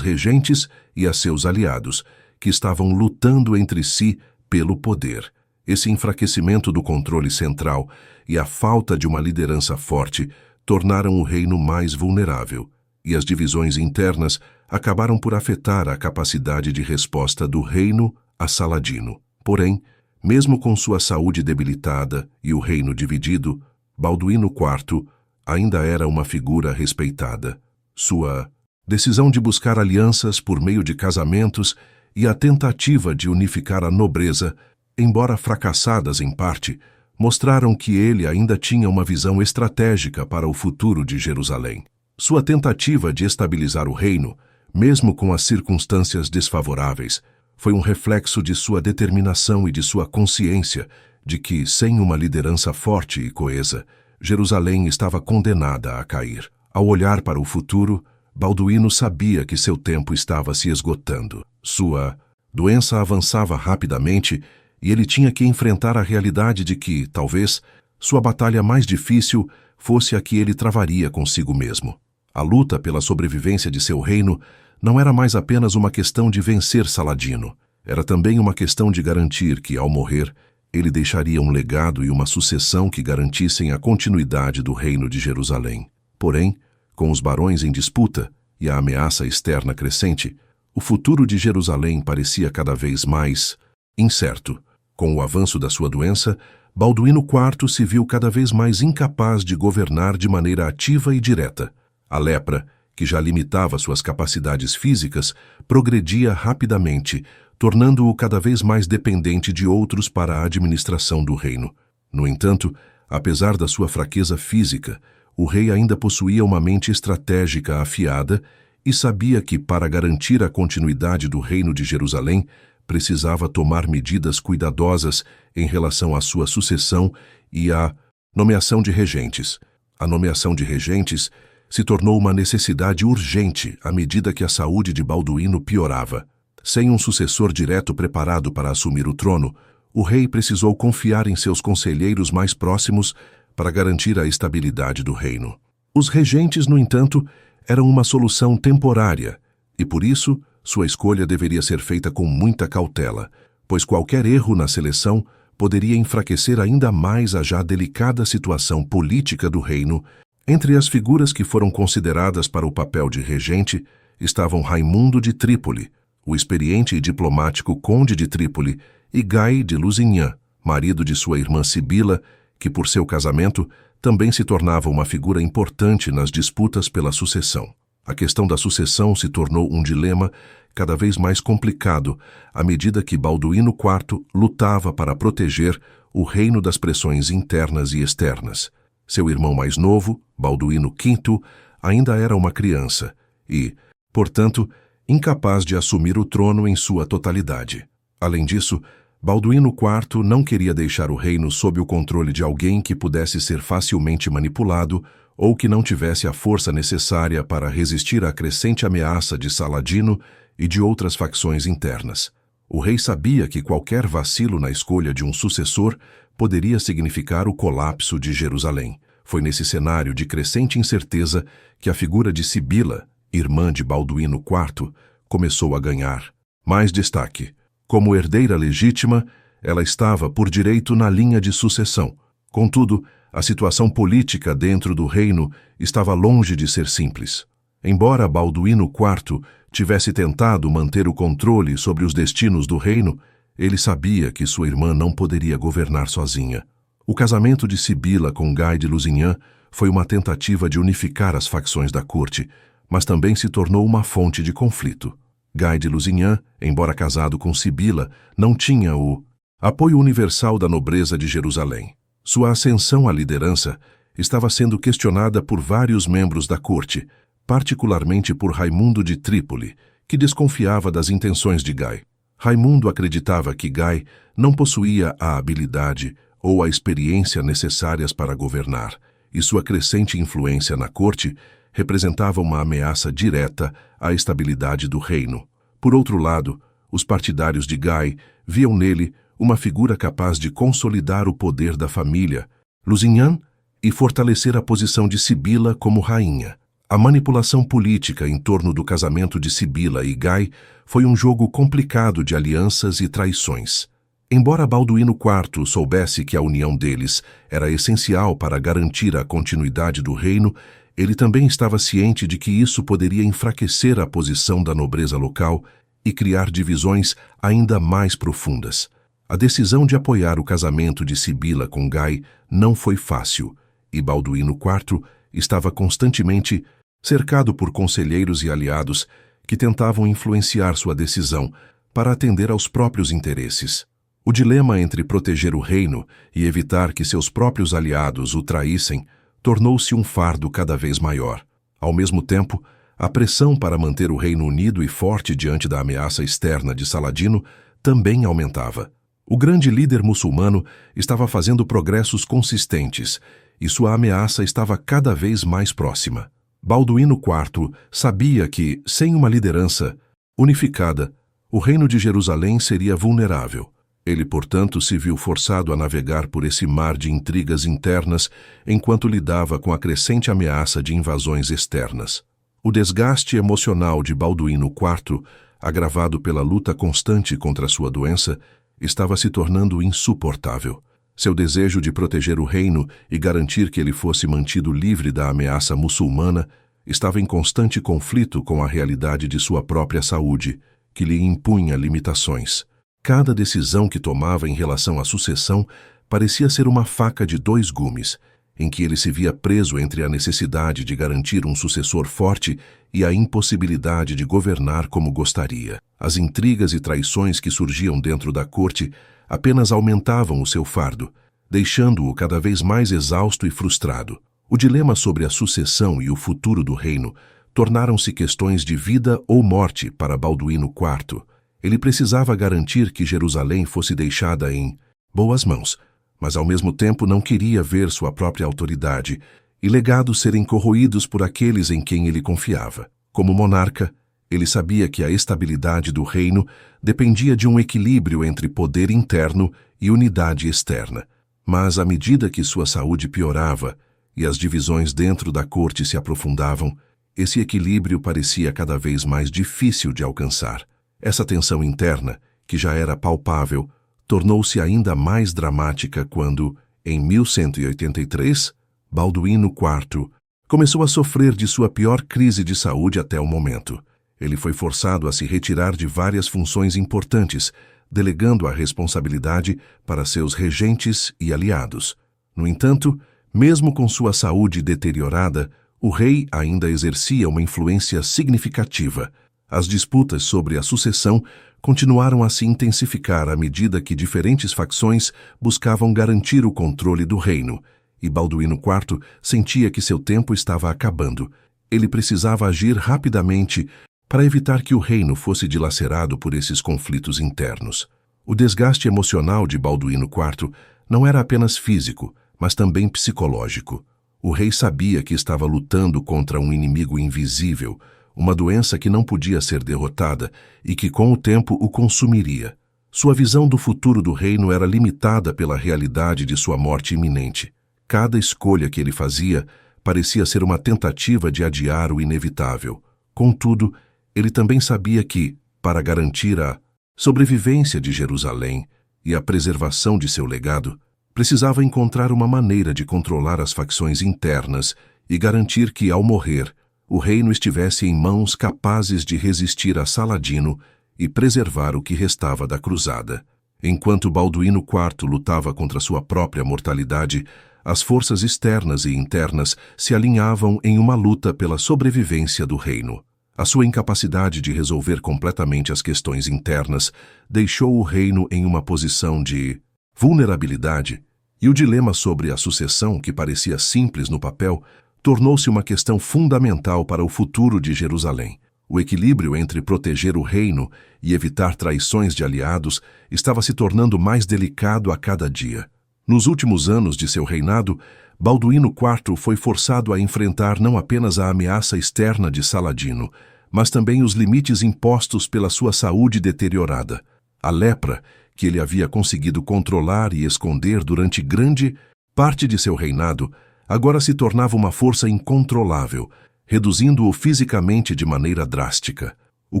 regentes e a seus aliados, que estavam lutando entre si pelo poder. Esse enfraquecimento do controle central e a falta de uma liderança forte tornaram o reino mais vulnerável, e as divisões internas acabaram por afetar a capacidade de resposta do reino a Saladino. Porém, mesmo com sua saúde debilitada e o reino dividido, Balduíno IV ainda era uma figura respeitada. Sua decisão de buscar alianças por meio de casamentos e a tentativa de unificar a nobreza, embora fracassadas em parte, mostraram que ele ainda tinha uma visão estratégica para o futuro de Jerusalém. Sua tentativa de estabilizar o reino, mesmo com as circunstâncias desfavoráveis, foi um reflexo de sua determinação e de sua consciência de que, sem uma liderança forte e coesa, Jerusalém estava condenada a cair. Ao olhar para o futuro, Balduíno sabia que seu tempo estava se esgotando. Sua doença avançava rapidamente e ele tinha que enfrentar a realidade de que, talvez, sua batalha mais difícil fosse a que ele travaria consigo mesmo. A luta pela sobrevivência de seu reino não era mais apenas uma questão de vencer Saladino. Era também uma questão de garantir que, ao morrer, ele deixaria um legado e uma sucessão que garantissem a continuidade do reino de Jerusalém. Porém, com os barões em disputa e a ameaça externa crescente, o futuro de Jerusalém parecia cada vez mais incerto. Com o avanço da sua doença, Balduíno IV se viu cada vez mais incapaz de governar de maneira ativa e direta. A lepra, que já limitava suas capacidades físicas, progredia rapidamente, tornando-o cada vez mais dependente de outros para a administração do reino. No entanto, apesar da sua fraqueza física, o rei ainda possuía uma mente estratégica afiada e sabia que, para garantir a continuidade do reino de Jerusalém, precisava tomar medidas cuidadosas em relação à sua sucessão e à nomeação de regentes. A nomeação de regentes se tornou uma necessidade urgente à medida que a saúde de Balduíno piorava. Sem um sucessor direto preparado para assumir o trono, o rei precisou confiar em seus conselheiros mais próximos para garantir a estabilidade do reino. Os regentes, no entanto, eram uma solução temporária, e por isso sua escolha deveria ser feita com muita cautela, pois qualquer erro na seleção poderia enfraquecer ainda mais a já delicada situação política do reino. Entre as figuras que foram consideradas para o papel de regente estavam Raimundo de Trípoli, o experiente e diplomático conde de Trípoli, e Gai de Lusignan, marido de sua irmã Sibila, que por seu casamento também se tornava uma figura importante nas disputas pela sucessão. A questão da sucessão se tornou um dilema cada vez mais complicado à medida que Balduíno IV lutava para proteger o reino das pressões internas e externas. Seu irmão mais novo, Balduíno V, ainda era uma criança e, portanto, incapaz de assumir o trono em sua totalidade. Além disso, Balduíno IV não queria deixar o reino sob o controle de alguém que pudesse ser facilmente manipulado ou que não tivesse a força necessária para resistir à crescente ameaça de Saladino e de outras facções internas. O rei sabia que qualquer vacilo na escolha de um sucessor poderia significar o colapso de Jerusalém. Foi nesse cenário de crescente incerteza que a figura de Sibila, irmã de Balduíno IV, começou a ganhar mais destaque. Como herdeira legítima, ela estava por direito na linha de sucessão. Contudo, a situação política dentro do reino estava longe de ser simples. Embora Balduíno IV tivesse tentado manter o controle sobre os destinos do reino, ele sabia que sua irmã não poderia governar sozinha. O casamento de Sibila com Gai de Lusignan foi uma tentativa de unificar as facções da corte, mas também se tornou uma fonte de conflito. Gai de Lusignan, embora casado com Sibila, não tinha o apoio universal da nobreza de Jerusalém. Sua ascensão à liderança estava sendo questionada por vários membros da corte, particularmente por Raimundo de Trípoli, que desconfiava das intenções de Gai. Raimundo acreditava que Gai não possuía a habilidade ou a experiência necessárias para governar, e sua crescente influência na corte representava uma ameaça direta à estabilidade do reino. Por outro lado, Os partidários de Guy viam nele uma figura capaz de consolidar o poder da família Lusignan e fortalecer a posição de Sibila como rainha. A manipulação política em torno do casamento de Sibila e Guy foi um jogo complicado de alianças e traições. Embora Balduíno IV soubesse que a união deles era essencial para garantir a continuidade do reino, ele também estava ciente de que isso poderia enfraquecer a posição da nobreza local e criar divisões ainda mais profundas. A decisão de apoiar o casamento de Sibila com Guy não foi fácil, e Balduíno IV estava constantemente cercado por conselheiros e aliados que tentavam influenciar sua decisão para atender aos próprios interesses. O dilema entre proteger o reino e evitar que seus próprios aliados o traíssem tornou-se um fardo cada vez maior. Ao mesmo tempo, a pressão para manter o reino unido e forte diante da ameaça externa de Saladino também aumentava. O grande líder muçulmano estava fazendo progressos consistentes e sua ameaça estava cada vez mais próxima. Balduíno IV sabia que, sem uma liderança unificada, o reino de Jerusalém seria vulnerável. Ele, portanto, se viu forçado a navegar por esse mar de intrigas internas enquanto lidava com a crescente ameaça de invasões externas. O desgaste emocional de Balduíno IV, agravado pela luta constante contra sua doença, estava se tornando insuportável. Seu desejo de proteger o reino e garantir que ele fosse mantido livre da ameaça muçulmana estava em constante conflito com a realidade de sua própria saúde, que lhe impunha limitações. Cada decisão que tomava em relação à sucessão parecia ser uma faca de dois gumes, em que ele se via preso entre a necessidade de garantir um sucessor forte e a impossibilidade de governar como gostaria. As intrigas e traições que surgiam dentro da corte apenas aumentavam o seu fardo, deixando-o cada vez mais exausto e frustrado. O dilema sobre a sucessão e o futuro do reino tornaram-se questões de vida ou morte para Balduíno IV. Ele precisava garantir que Jerusalém fosse deixada em boas mãos, mas ao mesmo tempo não queria ver sua própria autoridade e legados serem corroídos por aqueles em quem ele confiava. Como monarca, ele sabia que a estabilidade do reino dependia de um equilíbrio entre poder interno e unidade externa. Mas à medida que sua saúde piorava e as divisões dentro da corte se aprofundavam, esse equilíbrio parecia cada vez mais difícil de alcançar. Essa tensão interna, que já era palpável, tornou-se ainda mais dramática quando, em 1183, Balduíno IV começou a sofrer de sua pior crise de saúde até o momento. Ele foi forçado a se retirar de várias funções importantes, delegando a responsabilidade para seus regentes e aliados. No entanto, mesmo com sua saúde deteriorada, o rei ainda exercia uma influência significativa. As disputas sobre a sucessão continuaram a se intensificar à medida que diferentes facções buscavam garantir o controle do reino, e Balduíno IV sentia que seu tempo estava acabando. Ele precisava agir rapidamente para evitar que o reino fosse dilacerado por esses conflitos internos. O desgaste emocional de Balduíno IV não era apenas físico, mas também psicológico. O rei sabia que estava lutando contra um inimigo invisível, uma doença que não podia ser derrotada e que com o tempo o consumiria. Sua visão do futuro do reino era limitada pela realidade de sua morte iminente. Cada escolha que ele fazia parecia ser uma tentativa de adiar o inevitável. Contudo, ele também sabia que, para garantir a sobrevivência de Jerusalém e a preservação de seu legado, precisava encontrar uma maneira de controlar as facções internas e garantir que, ao morrer, o reino estivesse em mãos capazes de resistir a Saladino e preservar o que restava da cruzada. Enquanto Balduíno IV lutava contra sua própria mortalidade, as forças externas e internas se alinhavam em uma luta pela sobrevivência do reino. A sua incapacidade de resolver completamente as questões internas deixou o reino em uma posição de vulnerabilidade, e o dilema sobre a sucessão, que parecia simples no papel, tornou-se uma questão fundamental para o futuro de Jerusalém. O equilíbrio entre proteger o reino e evitar traições de aliados estava se tornando mais delicado a cada dia. Nos últimos anos de seu reinado, Balduíno IV foi forçado a enfrentar não apenas a ameaça externa de Saladino, mas também os limites impostos pela sua saúde deteriorada. A lepra, que ele havia conseguido controlar e esconder durante grande parte de seu reinado, agora se tornava uma força incontrolável, reduzindo-o fisicamente de maneira drástica. O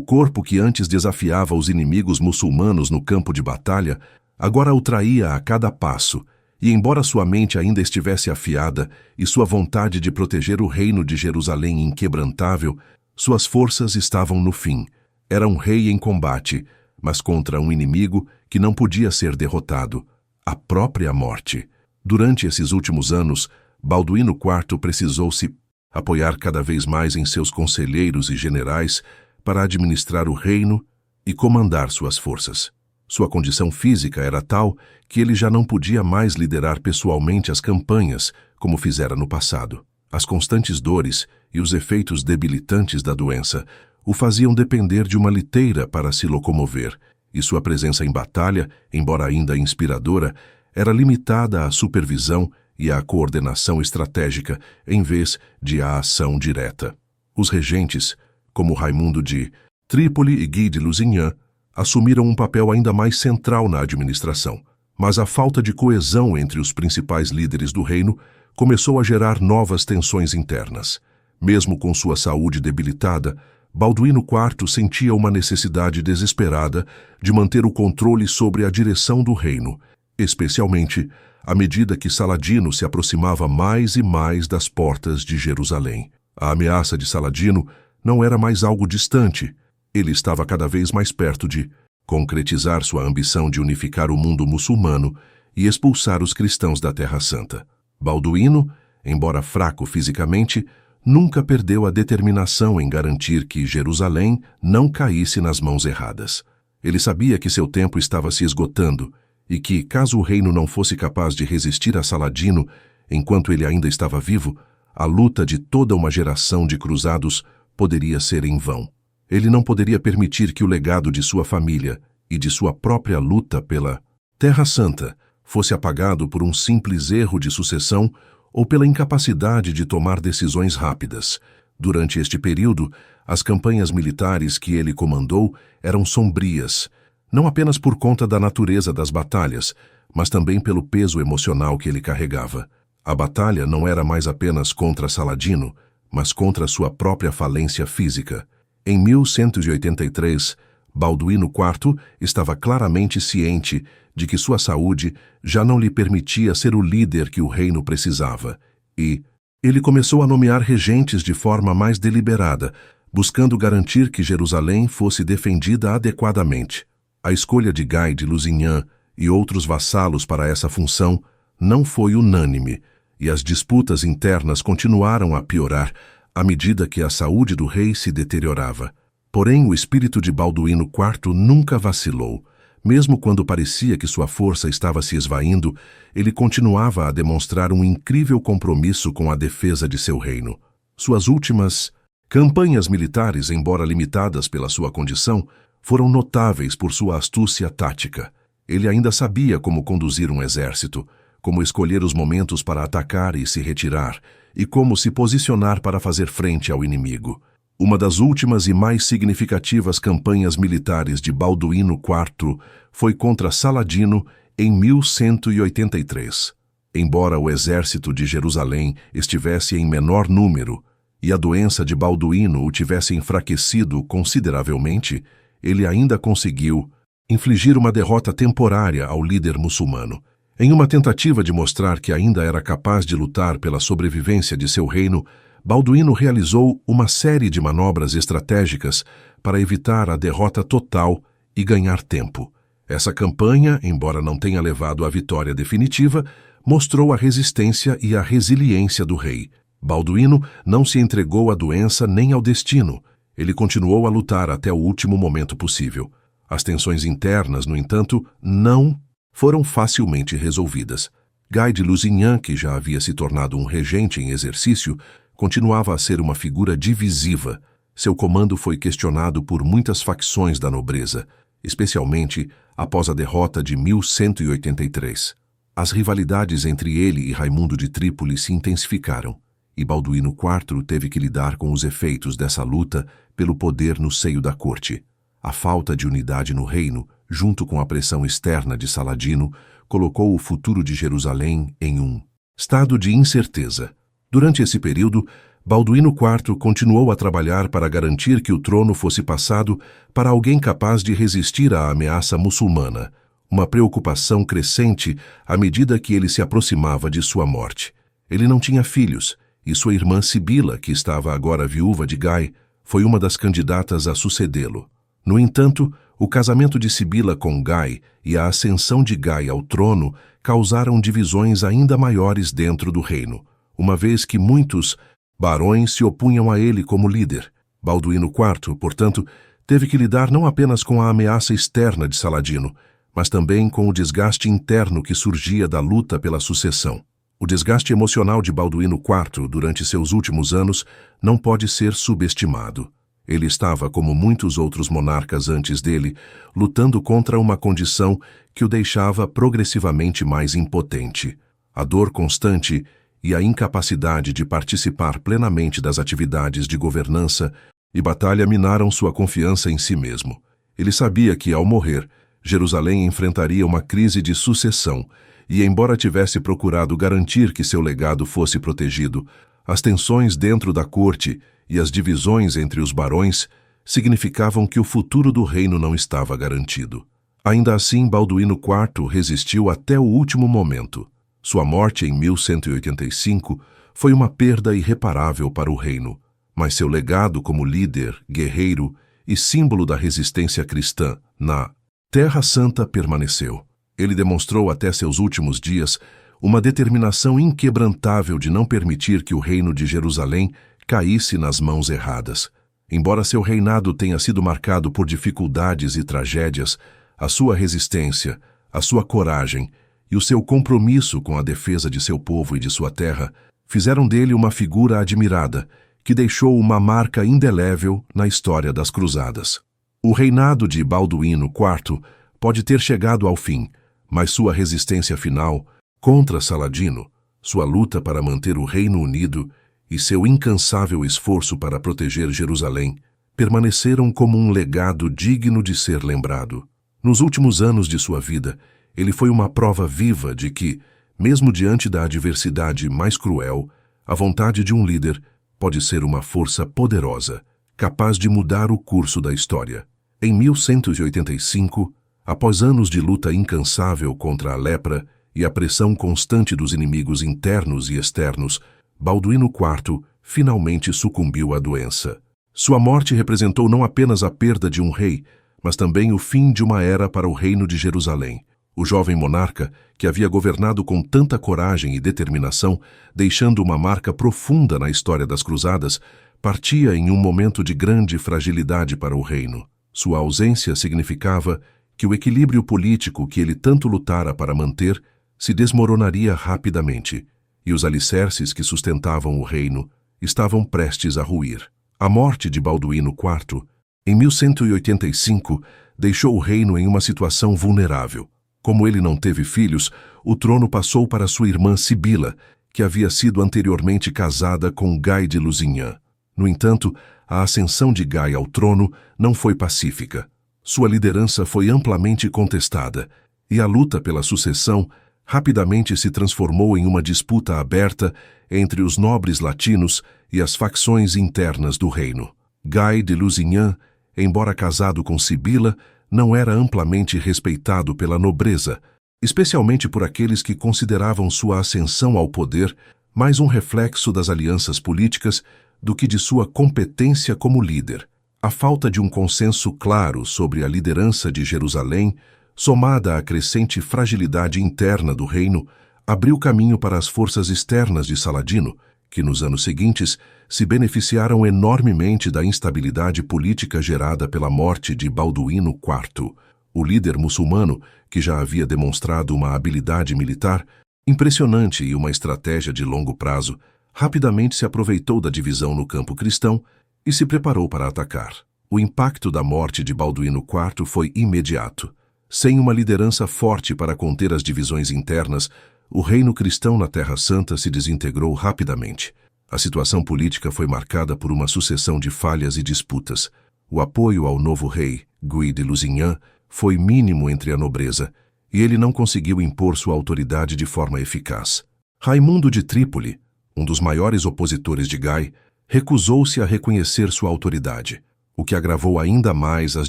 corpo que antes desafiava os inimigos muçulmanos no campo de batalha, agora o traía a cada passo, e embora sua mente ainda estivesse afiada e sua vontade de proteger o reino de Jerusalém inquebrantável, suas forças estavam no fim. Era um rei em combate, mas contra um inimigo que não podia ser derrotado, a própria morte. Durante esses últimos anos, Balduíno IV precisou se apoiar cada vez mais em seus conselheiros e generais para administrar o reino e comandar suas forças. Sua condição física era tal que ele já não podia mais liderar pessoalmente as campanhas, como fizera no passado. As constantes dores e os efeitos debilitantes da doença o faziam depender de uma liteira para se locomover, e sua presença em batalha, embora ainda inspiradora, era limitada à supervisão e à coordenação estratégica, em vez de à ação direta. Os regentes, como Raimundo de Trípoli e Guy de Lusignan, assumiram um papel ainda mais central na administração, mas a falta de coesão entre os principais líderes do reino começou a gerar novas tensões internas. Mesmo com sua saúde debilitada, Balduíno IV sentia uma necessidade desesperada de manter o controle sobre a direção do reino, especialmente à medida que Saladino se aproximava mais e mais das portas de Jerusalém. A ameaça de Saladino não era mais algo distante. Ele estava cada vez mais perto de concretizar sua ambição de unificar o mundo muçulmano e expulsar os cristãos da Terra Santa. Balduíno, embora fraco fisicamente, nunca perdeu a determinação em garantir que Jerusalém não caísse nas mãos erradas. Ele sabia que seu tempo estava se esgotando e que, caso o reino não fosse capaz de resistir a Saladino enquanto ele ainda estava vivo, a luta de toda uma geração de cruzados poderia ser em vão. Ele não poderia permitir que o legado de sua família e de sua própria luta pela Terra Santa fosse apagado por um simples erro de sucessão ou pela incapacidade de tomar decisões rápidas. Durante este período, as campanhas militares que ele comandou eram sombrias, não apenas por conta da natureza das batalhas, mas também pelo peso emocional que ele carregava. A batalha não era mais apenas contra Saladino, mas contra sua própria falência física. Em 1183, Balduíno IV estava claramente ciente de que sua saúde já não lhe permitia ser o líder que o reino precisava, e ele começou a nomear regentes de forma mais deliberada, buscando garantir que Jerusalém fosse defendida adequadamente. A escolha de Guy de Lusignan e outros vassalos para essa função não foi unânime, e as disputas internas continuaram a piorar à medida que a saúde do rei se deteriorava. Porém, o espírito de Balduíno IV nunca vacilou. Mesmo quando parecia que sua força estava se esvaindo, ele continuava a demonstrar um incrível compromisso com a defesa de seu reino. Suas últimas campanhas militares, embora limitadas pela sua condição, foram notáveis por sua astúcia tática. Ele ainda sabia como conduzir um exército, como escolher os momentos para atacar e se retirar, e como se posicionar para fazer frente ao inimigo. Uma das últimas e mais significativas campanhas militares de Balduíno IV foi contra Saladino em 1183. Embora o exército de Jerusalém estivesse em menor número e a doença de Balduíno o tivesse enfraquecido consideravelmente, ele ainda conseguiu infligir uma derrota temporária ao líder muçulmano. Em uma tentativa de mostrar que ainda era capaz de lutar pela sobrevivência de seu reino, Balduíno realizou uma série de manobras estratégicas para evitar a derrota total e ganhar tempo. Essa campanha, embora não tenha levado à vitória definitiva, mostrou a resistência e a resiliência do rei. Balduíno não se entregou à doença nem ao destino. Ele continuou a lutar até o último momento possível. As tensões internas, no entanto, não foram facilmente resolvidas. Guy de Lusignan, que já havia se tornado um regente em exercício, continuava a ser uma figura divisiva. Seu comando foi questionado por muitas facções da nobreza, especialmente após a derrota de 1183. As rivalidades entre ele e Raimundo de Trípoli se intensificaram, e Balduíno IV teve que lidar com os efeitos dessa luta pelo poder no seio da corte. A falta de unidade no reino, junto com a pressão externa de Saladino, colocou o futuro de Jerusalém em um estado de incerteza. Durante esse período, Balduíno IV continuou a trabalhar para garantir que o trono fosse passado para alguém capaz de resistir à ameaça muçulmana, uma preocupação crescente à medida que ele se aproximava de sua morte. Ele não tinha filhos, e sua irmã Sibila, que estava agora viúva de Gai, foi uma das candidatas a sucedê-lo. No entanto, o casamento de Sibila com Gai e a ascensão de Gai ao trono causaram divisões ainda maiores dentro do reino, uma vez que muitos barões se opunham a ele como líder. Balduíno IV, portanto, teve que lidar não apenas com a ameaça externa de Saladino, mas também com o desgaste interno que surgia da luta pela sucessão. O desgaste emocional de Balduíno IV durante seus últimos anos não pode ser subestimado. Ele estava, como muitos outros monarcas antes dele, lutando contra uma condição que o deixava progressivamente mais impotente. A dor constante e a incapacidade de participar plenamente das atividades de governança e batalha minaram sua confiança em si mesmo. Ele sabia que, ao morrer, Jerusalém enfrentaria uma crise de sucessão e, embora tivesse procurado garantir que seu legado fosse protegido, as tensões dentro da corte e as divisões entre os barões significavam que o futuro do reino não estava garantido. Ainda assim, Balduíno IV resistiu até o último momento. Sua morte em 1185 foi uma perda irreparável para o reino, mas seu legado como líder, guerreiro e símbolo da resistência cristã na Terra Santa permaneceu. Ele demonstrou até seus últimos dias uma determinação inquebrantável de não permitir que o reino de Jerusalém caísse nas mãos erradas. Embora seu reinado tenha sido marcado por dificuldades e tragédias, a sua resistência, a sua coragem e o seu compromisso com a defesa de seu povo e de sua terra fizeram dele uma figura admirada, que deixou uma marca indelével na história das cruzadas. O reinado de Balduíno IV pode ter chegado ao fim, mas sua resistência final contra Saladino, sua luta para manter o reino unido e seu incansável esforço para proteger Jerusalém permaneceram como um legado digno de ser lembrado. Nos últimos anos de sua vida, ele foi uma prova viva de que, mesmo diante da adversidade mais cruel, a vontade de um líder pode ser uma força poderosa, capaz de mudar o curso da história. Em 1185, após anos de luta incansável contra a lepra e a pressão constante dos inimigos internos e externos, Balduíno IV finalmente sucumbiu à doença. Sua morte representou não apenas a perda de um rei, mas também o fim de uma era para o reino de Jerusalém. O jovem monarca, que havia governado com tanta coragem e determinação, deixando uma marca profunda na história das cruzadas, partia em um momento de grande fragilidade para o reino. Sua ausência significava que o equilíbrio político que ele tanto lutara para manter se desmoronaria rapidamente, e os alicerces que sustentavam o reino estavam prestes a ruir. A morte de Balduíno IV, em 1185, deixou o reino em uma situação vulnerável. Como ele não teve filhos, o trono passou para sua irmã Sibila, que havia sido anteriormente casada com Gai de Lusignan. No entanto, a ascensão de Gai ao trono não foi pacífica. Sua liderança foi amplamente contestada, e a luta pela sucessão rapidamente se transformou em uma disputa aberta entre os nobres latinos e as facções internas do reino. Gai de Lusignan, embora casado com Sibila, não era amplamente respeitado pela nobreza, especialmente por aqueles que consideravam sua ascensão ao poder mais um reflexo das alianças políticas do que de sua competência como líder. A falta de um consenso claro sobre a liderança de Jerusalém, somada à crescente fragilidade interna do reino, abriu caminho para as forças externas de Saladino, que nos anos seguintes se beneficiaram enormemente da instabilidade política gerada pela morte de Balduíno IV. O líder muçulmano, que já havia demonstrado uma habilidade militar impressionante e uma estratégia de longo prazo, rapidamente se aproveitou da divisão no campo cristão e se preparou para atacar. O impacto da morte de Balduíno IV foi imediato. Sem uma liderança forte para conter as divisões internas, o reino cristão na Terra Santa se desintegrou rapidamente. A situação política foi marcada por uma sucessão de falhas e disputas. O apoio ao novo rei, Guy de Lusignan, foi mínimo entre a nobreza, e ele não conseguiu impor sua autoridade de forma eficaz. Raimundo de Trípoli, um dos maiores opositores de Guy, recusou-se a reconhecer sua autoridade, o que agravou ainda mais as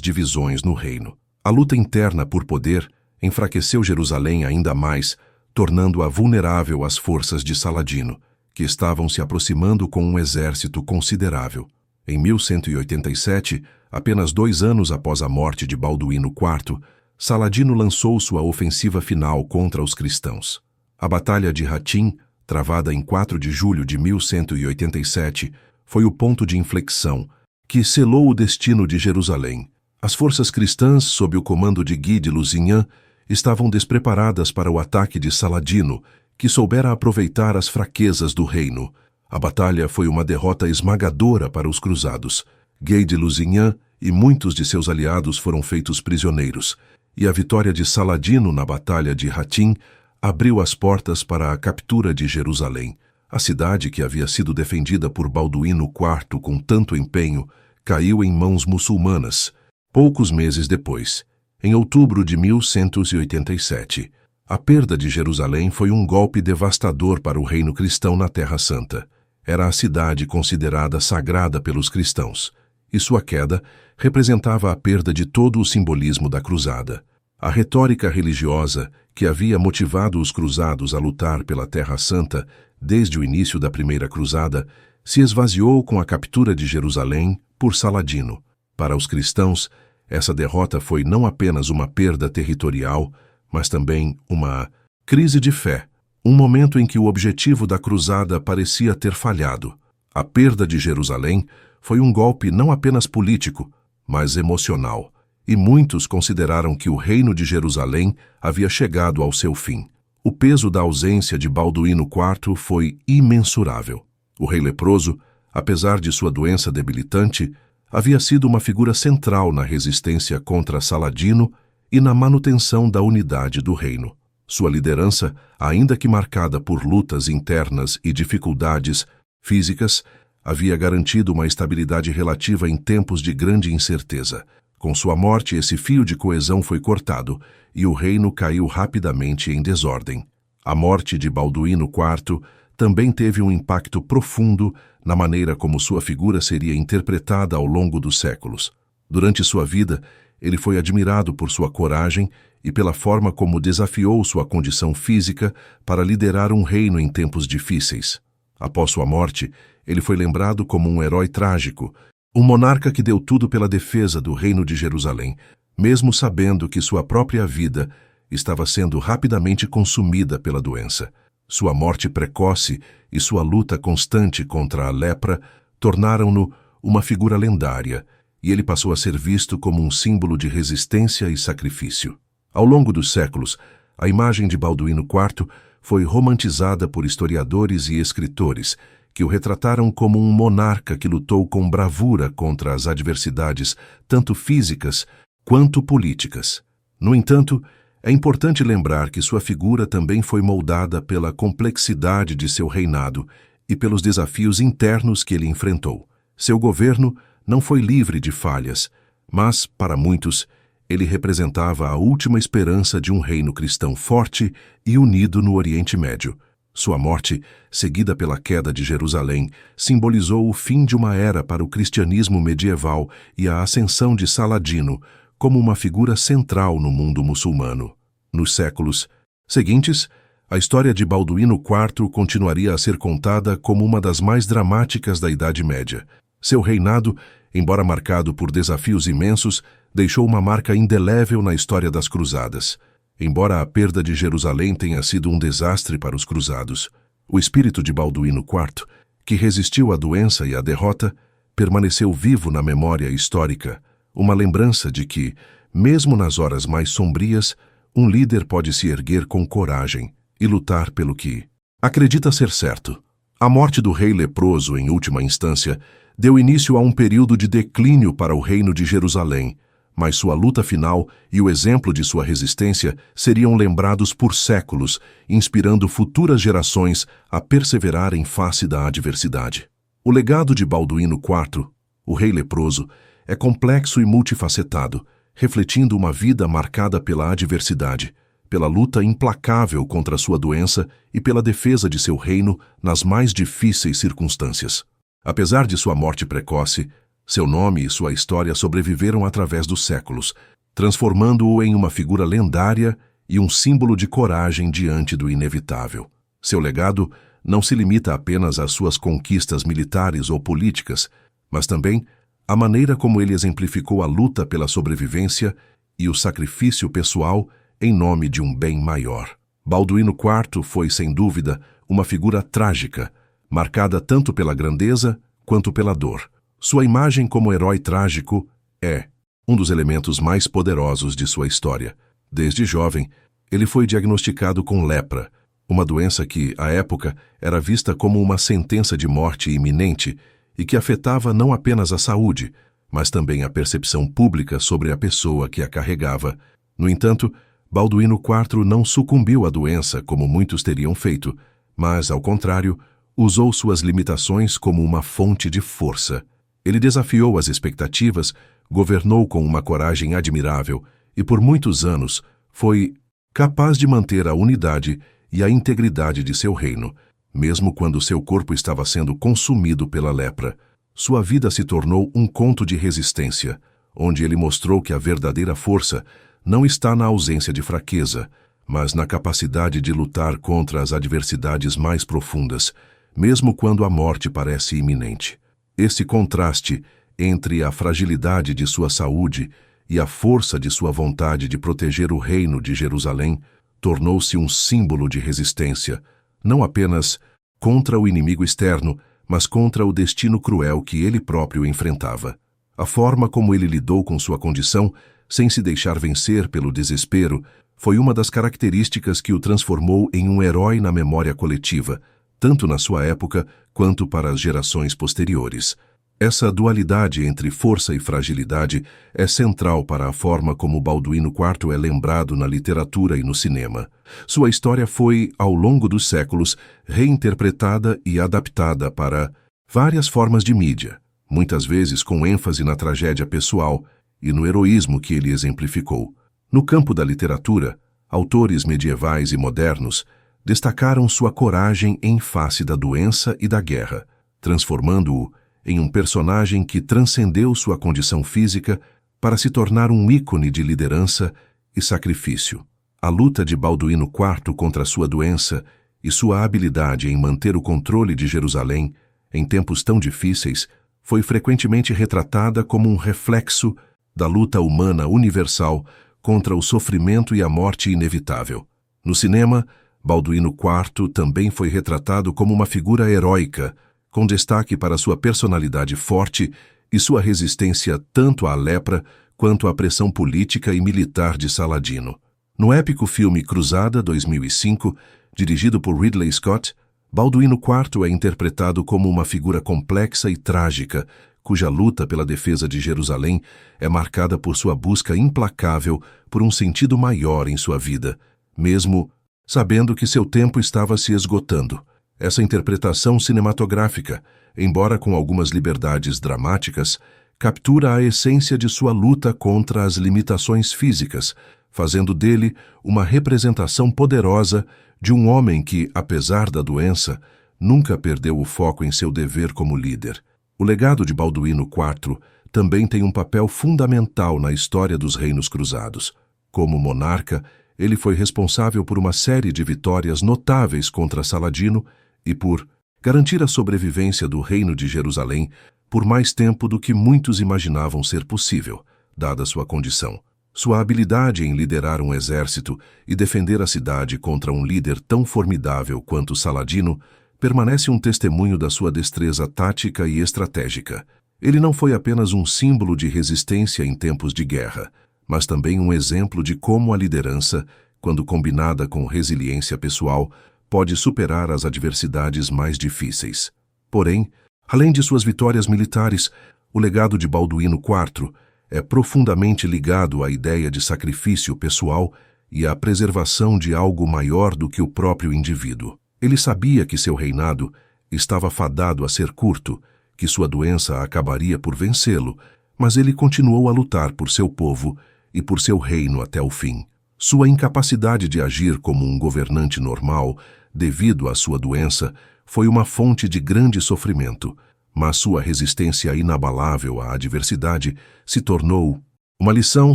divisões no reino. A luta interna por poder enfraqueceu Jerusalém ainda mais, tornando-a vulnerável às forças de Saladino, que estavam se aproximando com um exército considerável. Em 1187, apenas 2 anos após a morte de Balduíno IV, Saladino lançou sua ofensiva final contra os cristãos. A Batalha de Hattin, travada em 4 de julho de 1187, foi o ponto de inflexão que selou o destino de Jerusalém. As forças cristãs, sob o comando de Guy de Lusignan, estavam despreparadas para o ataque de Saladino, que soubera aproveitar as fraquezas do reino. A batalha foi uma derrota esmagadora para os cruzados. Guy de Lusignan e muitos de seus aliados foram feitos prisioneiros, e a vitória de Saladino na Batalha de Hattin abriu as portas para a captura de Jerusalém. A cidade, que havia sido defendida por Balduíno IV com tanto empenho, caiu em mãos muçulmanas. Poucos meses depois, em outubro de 1187, a perda de Jerusalém foi um golpe devastador para o reino cristão na Terra Santa. Era a cidade considerada sagrada pelos cristãos, e sua queda representava a perda de todo o simbolismo da cruzada. A retórica religiosa que havia motivado os cruzados a lutar pela Terra Santa desde o início da Primeira Cruzada se esvaziou com a captura de Jerusalém por Saladino. Para os cristãos, essa derrota foi não apenas uma perda territorial, mas também uma crise de fé, um momento em que o objetivo da cruzada parecia ter falhado. A perda de Jerusalém foi um golpe não apenas político, mas emocional, e muitos consideraram que o reino de Jerusalém havia chegado ao seu fim. O peso da ausência de Balduíno IV foi imensurável. O rei leproso, apesar de sua doença debilitante, havia sido uma figura central na resistência contra Saladino e na manutenção da unidade do reino. Sua liderança, ainda que marcada por lutas internas e dificuldades físicas, havia garantido uma estabilidade relativa em tempos de grande incerteza. Com sua morte, esse fio de coesão foi cortado e o reino caiu rapidamente em desordem. A morte de Balduíno IV também teve um impacto profundo na maneira como sua figura seria interpretada ao longo dos séculos. Durante sua vida, ele foi admirado por sua coragem e pela forma como desafiou sua condição física para liderar um reino em tempos difíceis. Após sua morte, ele foi lembrado como um herói trágico, um monarca que deu tudo pela defesa do reino de Jerusalém, mesmo sabendo que sua própria vida estava sendo rapidamente consumida pela doença. Sua morte precoce e sua luta constante contra a lepra tornaram-no uma figura lendária, e ele passou a ser visto como um símbolo de resistência e sacrifício. Ao longo dos séculos, a imagem de Balduíno IV foi romantizada por historiadores e escritores, que o retrataram como um monarca que lutou com bravura contra as adversidades, tanto físicas quanto políticas. No entanto, é importante lembrar que sua figura também foi moldada pela complexidade de seu reinado e pelos desafios internos que ele enfrentou. Seu governo não foi livre de falhas, mas, para muitos, ele representava a última esperança de um reino cristão forte e unido no Oriente Médio. Sua morte, seguida pela queda de Jerusalém, simbolizou o fim de uma era para o cristianismo medieval e a ascensão de Saladino como uma figura central no mundo muçulmano. Nos séculos seguintes, a história de Balduíno IV continuaria a ser contada como uma das mais dramáticas da Idade Média. Seu reinado, embora marcado por desafios imensos, deixou uma marca indelével na história das cruzadas. Embora a perda de Jerusalém tenha sido um desastre para os cruzados, o espírito de Balduíno IV, que resistiu à doença e à derrota, permaneceu vivo na memória histórica, uma lembrança de que, mesmo nas horas mais sombrias, um líder pode se erguer com coragem e lutar pelo que acredita ser certo. A morte do rei leproso, em última instância, deu início a um período de declínio para o reino de Jerusalém, mas sua luta final e o exemplo de sua resistência seriam lembrados por séculos, inspirando futuras gerações a perseverar em face da adversidade. O legado de Balduíno IV, o rei leproso, é complexo e multifacetado, refletindo uma vida marcada pela adversidade, pela luta implacável contra sua doença e pela defesa de seu reino nas mais difíceis circunstâncias. Apesar de sua morte precoce, seu nome e sua história sobreviveram através dos séculos, transformando-o em uma figura lendária e um símbolo de coragem diante do inevitável. Seu legado não se limita apenas às suas conquistas militares ou políticas, mas também à maneira como ele exemplificou a luta pela sobrevivência e o sacrifício pessoal em nome de um bem maior. Balduíno IV foi, sem dúvida, uma figura trágica, marcada tanto pela grandeza quanto pela dor. Sua imagem como herói trágico é um dos elementos mais poderosos de sua história. Desde jovem, ele foi diagnosticado com lepra, uma doença que, à época, era vista como uma sentença de morte iminente e que afetava não apenas a saúde, mas também a percepção pública sobre a pessoa que a carregava. No entanto, Balduíno IV não sucumbiu à doença como muitos teriam feito, mas, ao contrário, usou suas limitações como uma fonte de força. Ele desafiou as expectativas, governou com uma coragem admirável e, por muitos anos, foi capaz de manter a unidade e a integridade de seu reino, mesmo quando seu corpo estava sendo consumido pela lepra. Sua vida se tornou um conto de resistência, onde ele mostrou que a verdadeira força não está na ausência de fraqueza, mas na capacidade de lutar contra as adversidades mais profundas, mesmo quando a morte parece iminente. Esse contraste entre a fragilidade de sua saúde e a força de sua vontade de proteger o reino de Jerusalém tornou-se um símbolo de resistência, não apenas contra o inimigo externo, mas contra o destino cruel que ele próprio enfrentava. A forma como ele lidou com sua condição, sem se deixar vencer pelo desespero, foi uma das características que o transformou em um herói na memória coletiva, tanto na sua época quanto para as gerações posteriores. Essa dualidade entre força e fragilidade é central para a forma como Balduíno IV é lembrado na literatura e no cinema. Sua história foi, ao longo dos séculos, reinterpretada e adaptada para várias formas de mídia, muitas vezes com ênfase na tragédia pessoal e no heroísmo que ele exemplificou. No campo da literatura, autores medievais e modernos destacaram sua coragem em face da doença e da guerra, transformando-o em um personagem que transcendeu sua condição física para se tornar um ícone de liderança e sacrifício. A luta de Balduíno IV contra sua doença e sua habilidade em manter o controle de Jerusalém em tempos tão difíceis foi frequentemente retratada como um reflexo da luta humana universal contra o sofrimento e a morte inevitável. No cinema, Balduíno IV também foi retratado como uma figura heróica, com destaque para sua personalidade forte e sua resistência tanto à lepra quanto à pressão política e militar de Saladino. No épico filme Cruzada, 2005, dirigido por Ridley Scott, Balduíno IV é interpretado como uma figura complexa e trágica, cuja luta pela defesa de Jerusalém é marcada por sua busca implacável por um sentido maior em sua vida, mesmo sabendo que seu tempo estava se esgotando. Essa interpretação cinematográfica, embora com algumas liberdades dramáticas, captura a essência de sua luta contra as limitações físicas, fazendo dele uma representação poderosa de um homem que, apesar da doença, nunca perdeu o foco em seu dever como líder. O legado de Balduíno IV também tem um papel fundamental na história dos reinos cruzados. Como monarca, ele foi responsável por uma série de vitórias notáveis contra Saladino e por garantir a sobrevivência do reino de Jerusalém por mais tempo do que muitos imaginavam ser possível, dada sua condição. Sua habilidade em liderar um exército e defender a cidade contra um líder tão formidável quanto Saladino permanece um testemunho da sua destreza tática e estratégica. Ele não foi apenas um símbolo de resistência em tempos de guerra, mas também um exemplo de como a liderança, quando combinada com resiliência pessoal, pode superar as adversidades mais difíceis. Porém, além de suas vitórias militares, o legado de Balduíno IV é profundamente ligado à ideia de sacrifício pessoal e à preservação de algo maior do que o próprio indivíduo. Ele sabia que seu reinado estava fadado a ser curto, que sua doença acabaria por vencê-lo, mas ele continuou a lutar por seu povo e por seu reino até o fim. Sua incapacidade de agir como um governante normal, devido à sua doença, foi uma fonte de grande sofrimento, mas sua resistência inabalável à adversidade se tornou uma lição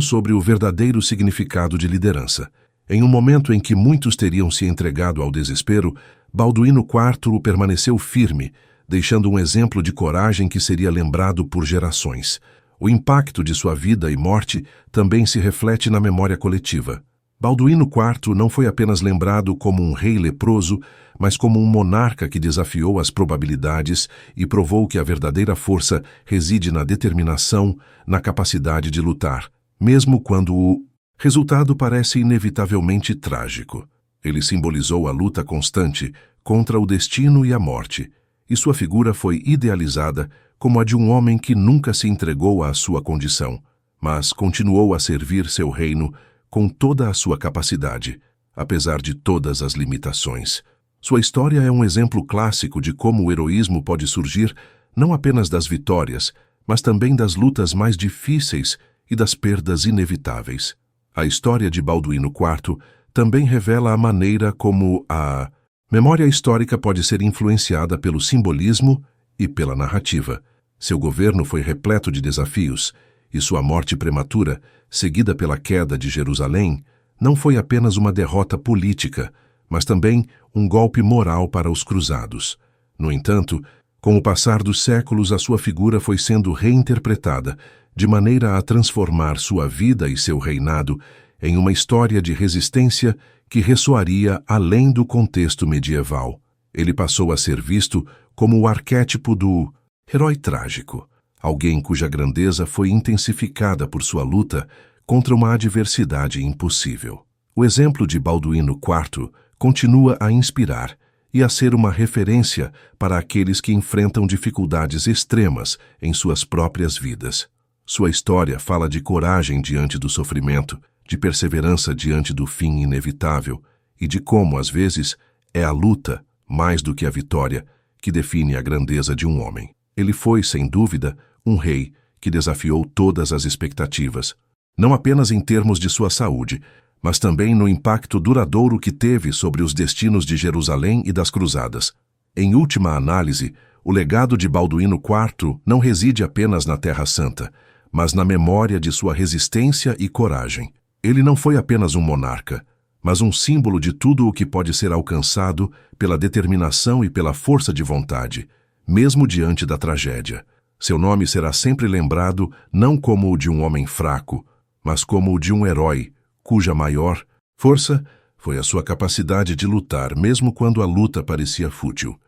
sobre o verdadeiro significado de liderança. Em um momento em que muitos teriam se entregado ao desespero, Balduíno IV permaneceu firme, deixando um exemplo de coragem que seria lembrado por gerações. O impacto de sua vida e morte também se reflete na memória coletiva. Balduíno IV não foi apenas lembrado como um rei leproso, mas como um monarca que desafiou as probabilidades e provou que a verdadeira força reside na determinação, na capacidade de lutar, mesmo quando o resultado parece inevitavelmente trágico. Ele simbolizou a luta constante contra o destino e a morte, e sua figura foi idealizada como a de um homem que nunca se entregou à sua condição, mas continuou a servir seu reino com toda a sua capacidade, apesar de todas as limitações. Sua história é um exemplo clássico de como o heroísmo pode surgir não apenas das vitórias, mas também das lutas mais difíceis e das perdas inevitáveis. A história de Balduíno IV também revela a maneira como a memória histórica pode ser influenciada pelo simbolismo e pela narrativa. Seu governo foi repleto de desafios, e sua morte prematura, seguida pela queda de Jerusalém, não foi apenas uma derrota política, mas também um golpe moral para os cruzados. No entanto, com o passar dos séculos, a sua figura foi sendo reinterpretada, de maneira a transformar sua vida e seu reinado em uma história de resistência que ressoaria além do contexto medieval. Ele passou a ser visto como o arquétipo do herói trágico, alguém cuja grandeza foi intensificada por sua luta contra uma adversidade impossível. O exemplo de Balduíno IV continua a inspirar e a ser uma referência para aqueles que enfrentam dificuldades extremas em suas próprias vidas. Sua história fala de coragem diante do sofrimento, de perseverança diante do fim inevitável e de como, às vezes, é a luta, mais do que a vitória, que define a grandeza de um homem. Ele foi, sem dúvida, um rei que desafiou todas as expectativas, não apenas em termos de sua saúde, mas também no impacto duradouro que teve sobre os destinos de Jerusalém e das cruzadas. Em última análise, o legado de Balduíno IV não reside apenas na Terra Santa, mas na memória de sua resistência e coragem. Ele não foi apenas um monarca, mas um símbolo de tudo o que pode ser alcançado pela determinação e pela força de vontade, mesmo diante da tragédia. Seu nome será sempre lembrado não como o de um homem fraco, mas como o de um herói, cuja maior força foi a sua capacidade de lutar mesmo quando a luta parecia fútil.